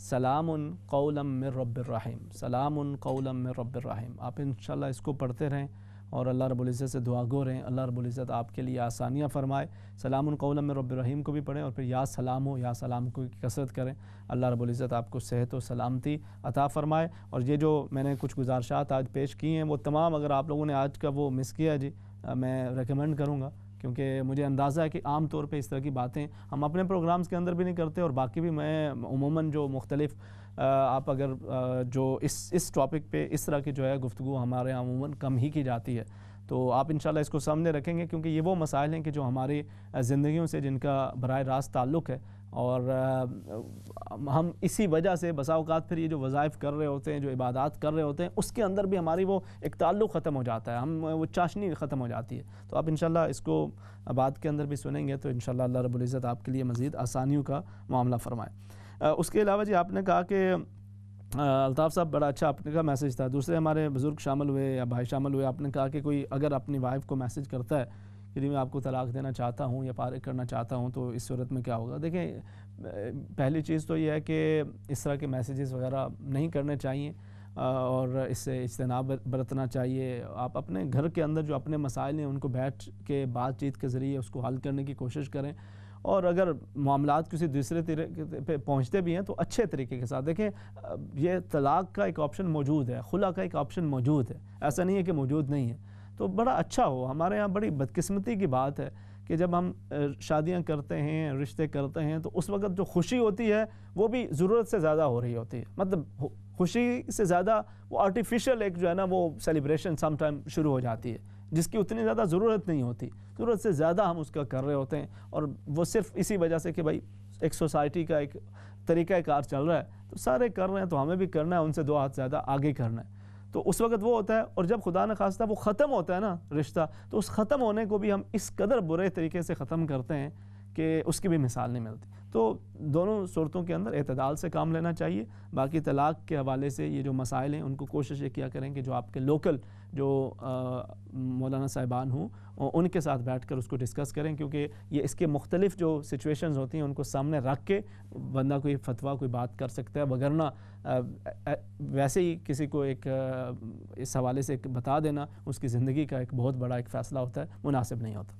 سلام قولا من رب الرحیم، سلام قولا من رب الرحیم، آپ انشاءاللہ اس کو پڑھتے رہیں اور اللہ رب العزت سے دعا گو رہیں، اللہ رب العزت آپ کے لیے آسانیاں فرمائے۔ سلام قولا من رب الرحیم کو بھی پڑھیں اور پھر یا سلام ہو، یا سلام کو کثرت کریں، اللہ رب العزت آپ کو صحت و سلامتی عطا فرمائے۔ اور یہ جو میں نے کچھ گزارشات آج پیش کی ہیں وہ تمام اگر آپ لوگوں نے آج کا وہ مس کیا جی، میں ریکمینڈ کروں گا، کیونکہ مجھے اندازہ ہے کہ عام طور پہ اس طرح کی باتیں ہم اپنے پروگرامز کے اندر بھی نہیں کرتے، اور باقی بھی میں عموماً جو مختلف آپ اگر جو اس ٹاپک پہ اس طرح کی جو ہے گفتگو ہمارے یہاں عموماً کم ہی کی جاتی ہے، تو آپ انشاءاللہ اس کو سامنے رکھیں گے، کیونکہ یہ وہ مسائل ہیں کہ جو ہماری زندگیوں سے جن کا براہ راست تعلق ہے، اور ہم اسی وجہ سے بسا اوقات پھر یہ جو وظائف کر رہے ہوتے ہیں، جو عبادات کر رہے ہوتے ہیں، اس کے اندر بھی ہماری وہ ایک تعلق ختم ہو جاتا ہے، ہم وہ چاشنی ختم ہو جاتی ہے۔ تو آپ انشاءاللہ اس کو بعد کے اندر بھی سنیں گے تو انشاءاللہ اللہ رب العزت آپ کے لیے مزید آسانیوں کا معاملہ فرمائے۔ اس کے علاوہ جی آپ نے کہا کہ الطاف صاحب بڑا اچھا آپ کا میسیج تھا، دوسرے ہمارے بزرگ شامل ہوئے یا بھائی شامل ہوئے، آپ نے کہا کہ کوئی اگر اپنی وائف کو میسیج کرتا ہے کہ میں آپ کو طلاق دینا چاہتا ہوں یا فارغ کرنا چاہتا ہوں تو اس صورت میں کیا ہوگا؟ دیکھیں، پہلی چیز تو یہ ہے کہ اس طرح کے میسیجز وغیرہ نہیں کرنے چاہیے اور اس سے اجتناب برتنا چاہیے۔ آپ اپنے گھر کے اندر جو اپنے مسائل ہیں ان کو بیٹھ کے بات چیت کے ذریعے اس کو حل کرنے کی کوشش کریں، اور اگر معاملات کسی دوسرے طریقے پہ پہنچتے بھی ہیں تو اچھے طریقے کے ساتھ. دیکھیں یہ طلاق کا ایک آپشن موجود ہے, خلا کا ایک آپشن موجود ہے, ایسا نہیں ہے کہ موجود نہیں ہے. تو بڑا اچھا ہو. ہمارے ہاں بڑی بدقسمتی کی بات ہے کہ جب ہم شادیاں کرتے ہیں, رشتے کرتے ہیں, تو اس وقت جو خوشی ہوتی ہے وہ بھی ضرورت سے زیادہ ہو رہی ہوتی ہے. مطلب خوشی سے زیادہ وہ آرٹیفیشل ایک جو ہے نا وہ سیلیبریشن سم ٹائم شروع ہو جاتی ہے, جس کی اتنی زیادہ ضرورت نہیں ہوتی. ضرورت سے زیادہ ہم اس کا کر رہے ہوتے ہیں, اور وہ صرف اسی وجہ سے کہ بھائی ایک سوسائٹی کا ایک طریقہ کار چل رہا ہے تو سارے کر رہے ہیں تو ہمیں بھی کرنا ہے, ان سے 2 ہاتھ زیادہ آگے کرنا ہے. تو اس وقت وہ ہوتا ہے. اور جب خدا نہ خواستہ وہ ختم ہوتا ہے نا رشتہ, تو اس ختم ہونے کو بھی ہم اس قدر برے طریقے سے ختم کرتے ہیں کہ اس کی بھی مثال نہیں ملتی. تو دونوں صورتوں کے اندر اعتدال سے کام لینا چاہیے. باقی طلاق کے حوالے سے یہ جو مسائل ہیں ان کو کوشش یہ کیا کریں کہ جو آپ کے لوکل جو مولانا صاحبان ہوں ان کے ساتھ بیٹھ کر اس کو ڈسکس کریں, کیونکہ یہ اس کے مختلف جو سچویشنز ہوتی ہیں ان کو سامنے رکھ کے بندہ کوئی فتویٰ کوئی بات کر سکتا ہے, وگرنہ ویسے ہی کسی کو ایک اس حوالے سے بتا دینا اس کی زندگی کا ایک بہت بڑا ایک فیصلہ ہوتا ہے, مناسب نہیں ہوتا.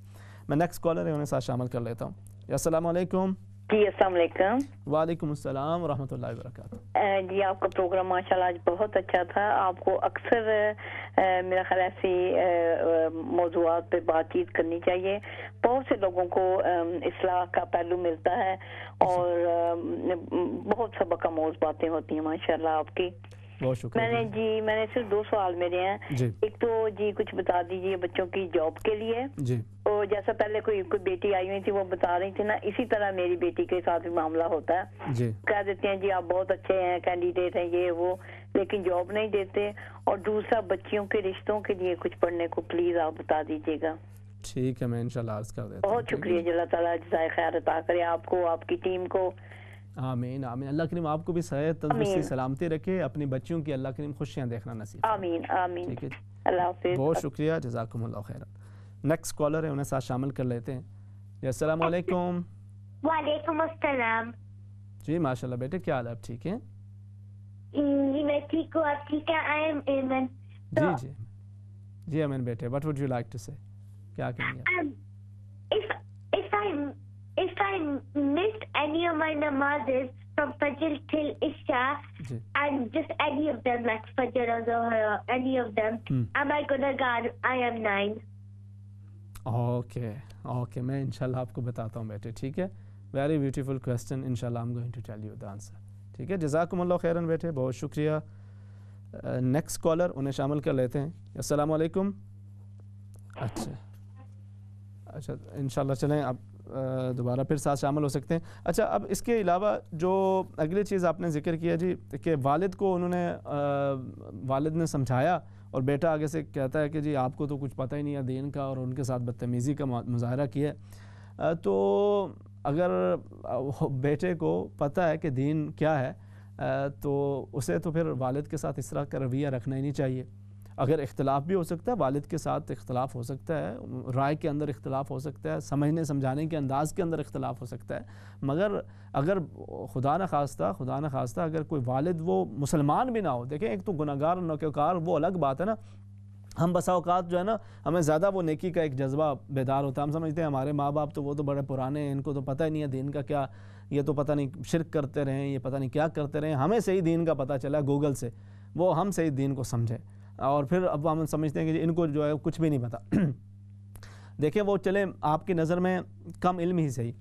میں نیکسٹ کالر ہے انہیں ساتھ شامل کر لیتا ہوں. السلام علیکم. جی السلام علیکم. وعلیکم السلام ورحمۃ اللہ وبرکاتہ. جی آپ کا پروگرام ماشاءاللہ آج بہت اچھا تھا. آپ کو اکثر میرا خیال ایسی موضوعات پہ بات چیت کرنی چاہیے. بہت سے لوگوں کو اصلاح کا پہلو ملتا ہے اور بہت سبق آموز باتیں ہوتی ہیں ماشاءاللہ آپ کی. بہت شکریہ. میں نے صرف 2 سوال میرے ہیں. ایک تو جی کچھ بتا دیجئے بچوں کی جاب کے لیے. اور جیسا پہلے کوئی بیٹی آئی ہوئی تھی وہ بتا رہی تھی نا, اسی طرح میری بیٹی کے ساتھ بھی معاملہ ہوتا ہے. کہہ دیتے ہیں جی آپ بہت اچھے ہیں, کینڈیڈیٹ ہیں یہ وہ, لیکن جاب نہیں دیتے. اور دوسرا بچیوں کے رشتوں کے لیے کچھ پڑھنے کو پلیز آپ بتا دیجیے گا. ٹھیک ہے, میں انشاءاللہ عرض کر دیتا ہوں. بہت شکریہ. اللہ تعالیٰ جزائے خیر عطا کرے آپ کو, آپ کی ٹیم کو. آمین آمین. اللہ کریم آپ کو بھی صحت تندرستی سلامتی رکھے, اپنی بچیوں کی اللہ کریم خوشیاں دیکھنا نصیب. آمین آمین. ٹھیک ہے, اللہ حافظ. بہت شکریہ, جزاکم اللہ خیرا. نیکسٹ کالر ہے انہیں ساتھ شامل کر لیتے ہیں. السلام علیکم. وعلیکم السلام. جی ماشاءاللہ بیٹے, کیا حال ہے, آپ ٹھیک ہیں؟ جی میں ٹھیک ہوں, آپ ٹھیک ہیں؟ I am Aiman. جی جی جی ایمن بیٹے, what would you like to say? کیا کہیں گے؟ If I missed any of my namazes from Fajr till Isha, and just any of them, like Fajr or Zohar or any of them, am I gonna God I am 9? Okay, میں انشاءاللہ آپ کو بتاتا ہوں بیٹے, ٹھیک ہے. Very beautiful question, انشاءاللہ I'm going to tell you the answer. ٹھیک ہے, جزاکم اللہ خیرن بیٹے, بہت شکریہ. نیکسٹ کالر انہیں شامل کر لیتے ہیں. السلام علیکم. اچھا انشاءاللہ چلیں آپ دوبارہ پھر ساتھ شامل ہو سکتے ہیں. اچھا, اب اس کے علاوہ جو اگلی چیز آپ نے ذکر کیا جی کہ والد کو والد نے سمجھایا اور بیٹا آگے سے کہتا ہے کہ جی آپ کو تو کچھ پتہ ہی نہیں ہے دین کا, اور ان کے ساتھ بدتمیزی کا مظاہرہ کیا. تو اگر بیٹے کو پتہ ہے کہ دین کیا ہے تو اسے تو پھر والد کے ساتھ اس طرح کا رویہ رکھنا ہی نہیں چاہیے. اگر اختلاف بھی ہو سکتا ہے, والد کے ساتھ اختلاف ہو سکتا ہے, رائے کے اندر اختلاف ہو سکتا ہے, سمجھنے سمجھانے کے انداز کے اندر اختلاف ہو سکتا ہے, مگر اگر خدا نہ خواستہ اگر کوئی والد وہ مسلمان بھی نہ ہو. دیکھیں ایک تو گناہگار اور نیکوکار وہ الگ بات ہے نا. ہم بسا اوقات جو ہے نا ہمیں زیادہ وہ نیکی کا ایک جذبہ بیدار ہوتا ہے. ہم سمجھتے ہیں ہمارے ماں باپ تو وہ تو بڑے پرانے ہیں, ان کو تو پتہ ہی نہیں ہے دین کا کیا, یہ تو پتہ نہیں شرک کرتے رہیں, یہ پتہ نہیں کیا کرتے رہیں, ہمیں صحیح دین کا پتہ چلا گوگل سے, وہ ہم صحیح دین کو سمجھیں. اور پھر اب ہم سمجھتے ہیں کہ ان کو جو ہے کچھ بھی نہیں پتہ. دیکھیں وہ چلیں آپ کی نظر میں کم علم ہی صحیح,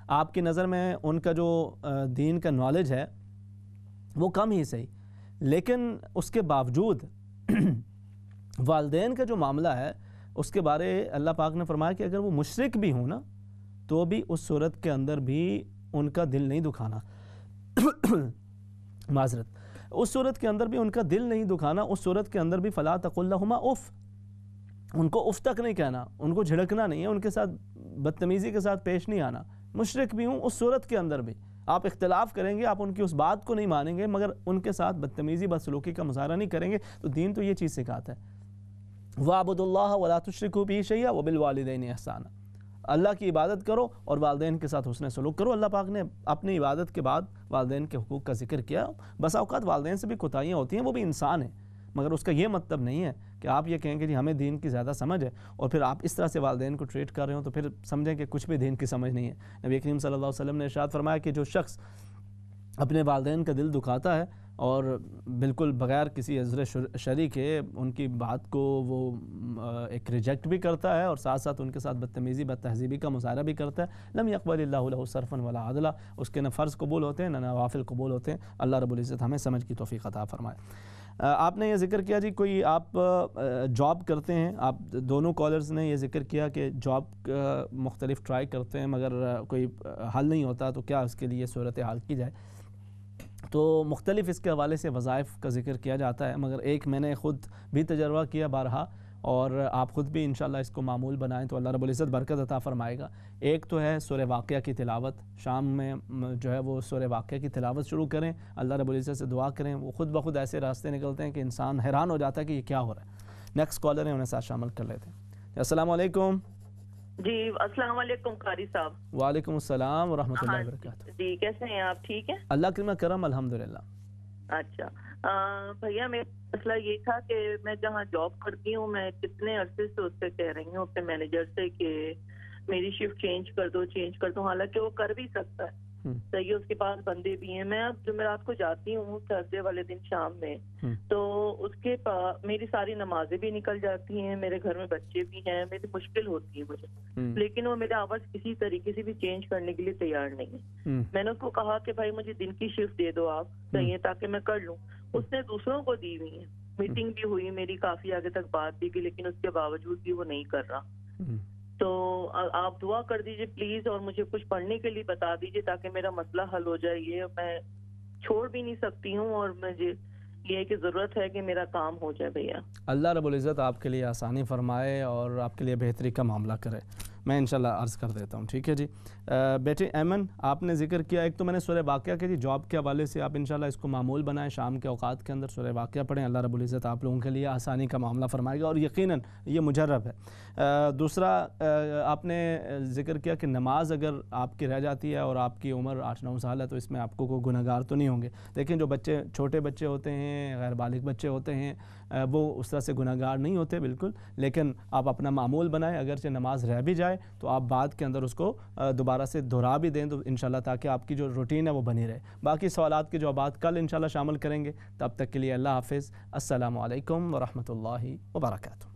آپ کی نظر میں ان کا جو دین کا نالج ہے وہ کم ہی صحیح, لیکن اس کے باوجود والدین کا جو معاملہ ہے اس کے بارے اللہ پاک نے فرمایا کہ اگر وہ مشرک بھی ہوں نا تو بھی اس صورت کے اندر بھی ان کا دل نہیں دکھانا. معذرت, اس صورت کے اندر بھی ان کا دل نہیں دکھانا, اس صورت کے اندر بھی فلا تقل لہما اف, ان کو اف تک نہیں کہنا, ان کو جھڑکنا نہیں ہے, ان کے ساتھ بدتمیزی کے ساتھ پیش نہیں آنا. مشرک بھی ہوں اس صورت کے اندر بھی آپ اختلاف کریں گے, آپ ان کی اس بات کو نہیں مانیں گے, مگر ان کے ساتھ بدتمیزی بدسلوکی کا مظاہرہ نہیں کریں گے. تو دین تو یہ چیز سکھاتا ہے, وَاعْبُدُوا اللَّهَ وَلَا تُشْرِكُوا بِهِ شَيْئًا وَبِالْوَالِدَيْنِ إِحْسَانًا, اللہ کی عبادت کرو اور والدین کے ساتھ حسن سلوک کرو. اللہ پاک نے اپنی عبادت کے بعد والدین کے حقوق کا ذکر کیا. بس اوقات والدین سے بھی کوتاہیاں ہوتی ہیں, وہ بھی انسان ہیں, مگر اس کا یہ مطلب نہیں ہے کہ آپ یہ کہیں کہ جی ہمیں دین کی زیادہ سمجھ ہے اور پھر آپ اس طرح سے والدین کو ٹریٹ کر رہے ہوں تو پھر سمجھیں کہ کچھ بھی دین کی سمجھ نہیں ہے۔ نبی کریم صلی اللہ علیہ وسلم نے ارشاد فرمایا کہ جو شخص اپنے والدین کا دل دکھاتا ہے اور بالکل بغیر کسی عذر شرعی کے ان کی بات کو وہ ایک ریجیکٹ بھی کرتا ہے اور ساتھ ساتھ ان کے ساتھ بدتمیزی بد تہذیبی کا مظاہرہ بھی کرتا ہے، لم يقبل اللہ لہ صرفا ولا عدلا، اس کے نہ فرض قبول ہوتے ہیں نہ نوافل قبول ہوتے ہیں۔ اللہ رب العزت ہمیں سمجھ کی توفیق عطا فرمائے۔ آپ نے یہ ذکر کیا جی کوئی آپ جاب کرتے ہیں، آپ دونوں کالرز نے یہ ذکر کیا کہ جاب مختلف ٹرائی کرتے ہیں مگر کوئی حل نہیں ہوتا تو کیا اس کے لیے صورتحال کی جائے؟ تو مختلف اس کے حوالے سے وظائف کا ذکر کیا جاتا ہے، مگر ایک میں نے خود بھی تجربہ کیا بارہا اور آپ خود بھی انشاءاللہ اس کو معمول بنائیں تو اللہ رب العزت برکت عطا فرمائے گا۔ ایک تو ہے سورہ واقعہ کی تلاوت، شام میں جو ہے وہ سورہ واقعہ کی تلاوت شروع کریں، اللہ رب العزت سے دعا کریں، وہ خود بخود ایسے راستے نکلتے ہیں کہ انسان حیران ہو جاتا ہے کہ یہ کیا ہو رہا ہے۔ نیکسٹ کالر ہیں، انہیں ساتھ شامل کر لیتے ہیں۔ السلام علیکم۔ جی السلام علیکم قاری صاحب۔ وعلیکم السلام ورحمۃ اللہ وبرکاتہ۔ جی کیسے ہیں آپ؟ ٹھیک ہیں اللہ کا کرم الحمدللہ۔ اچھا بھیا میرا مسئلہ یہ تھا کہ میں جہاں جاب کرتی ہوں میں کتنے عرصے سے اس سے کہہ رہی ہوں اپنے مینیجر سے کہ میری شفٹ چینج کر دو، حالانکہ وہ کر بھی سکتا ہے، صحیح ہے، اس کے پاس بندے بھی ہیں۔ میں اب جمعرات کو جاتی ہوں تھرسڈے والے دن شام میں، تو اس کے پاس میری ساری نمازیں بھی نکل جاتی ہیں، میرے گھر میں بچے بھی ہیں، میری مشکل ہوتی ہے مجھے، لیکن وہ میرے آواز کسی طریقے سے بھی چینج کرنے کے لیے تیار نہیں ہے۔ میں نے اس کو کہا کہ بھائی مجھے دن کی شفٹ دے دو آپ، صحیح ہے، تاکہ میں کر لوں۔ اس نے دوسروں کو دی ہوئی ہے، میٹنگ بھی ہوئی میری، کافی آگے تک بات بھی کی، لیکن اس کے باوجود بھی وہ نہیں کر رہا۔ تو آپ دعا کر دیجئے پلیز اور مجھے کچھ پڑھنے کے لیے بتا دیجئے تاکہ میرا مسئلہ حل ہو جائے۔ یہ میں چھوڑ بھی نہیں سکتی ہوں اور مجھے یہ کہ ضرورت ہے کہ میرا کام ہو جائے بھیا۔ اللہ رب العزت آپ کے لیے آسانی فرمائے اور آپ کے لیے بہتری کا معاملہ کرے، میں انشاءاللہ عرض کر دیتا ہوں، ٹھیک ہے جی۔ بیٹے ایمن آپ نے ذکر کیا، ایک تو میں نے سورہ واقعہ کے جی جاب کے حوالے سے آپ انشاءاللہ اس کو معمول بنائیں، شام کے اوقات کے اندر سورہ واقعہ پڑھیں، اللہ رب العزت آپ لوگوں کے لیے آسانی کا معاملہ فرمائے گا اور یقیناً یہ مجرب ہے۔ دوسرا آپ نے ذکر کیا کہ نماز اگر آپ کی رہ جاتی ہے اور آپ کی عمر 8-9 سال ہے تو اس میں آپ کو کوئی گناہگار تو نہیں ہوں گے، لیکن جو بچے چھوٹے بچے ہوتے ہیں، غیر بالغ بچے ہوتے ہیں، وہ اس طرح سے گناہگار نہیں ہوتے بالکل، لیکن آپ اپنا معمول بنائیں، اگرچہ نماز رہ بھی جائے تو آپ بعد کے اندر اس کو دوبارہ سے دہرا بھی دیں تو انشاءاللہ تاکہ آپ کی جو روٹین ہے وہ بنی رہے۔ باقی سوالات کے جوابات کل انشاءاللہ شامل کریں گے، تب تک کے لیے اللہ حافظ، السلام علیکم ورحمۃ اللہ وبرکاتہ۔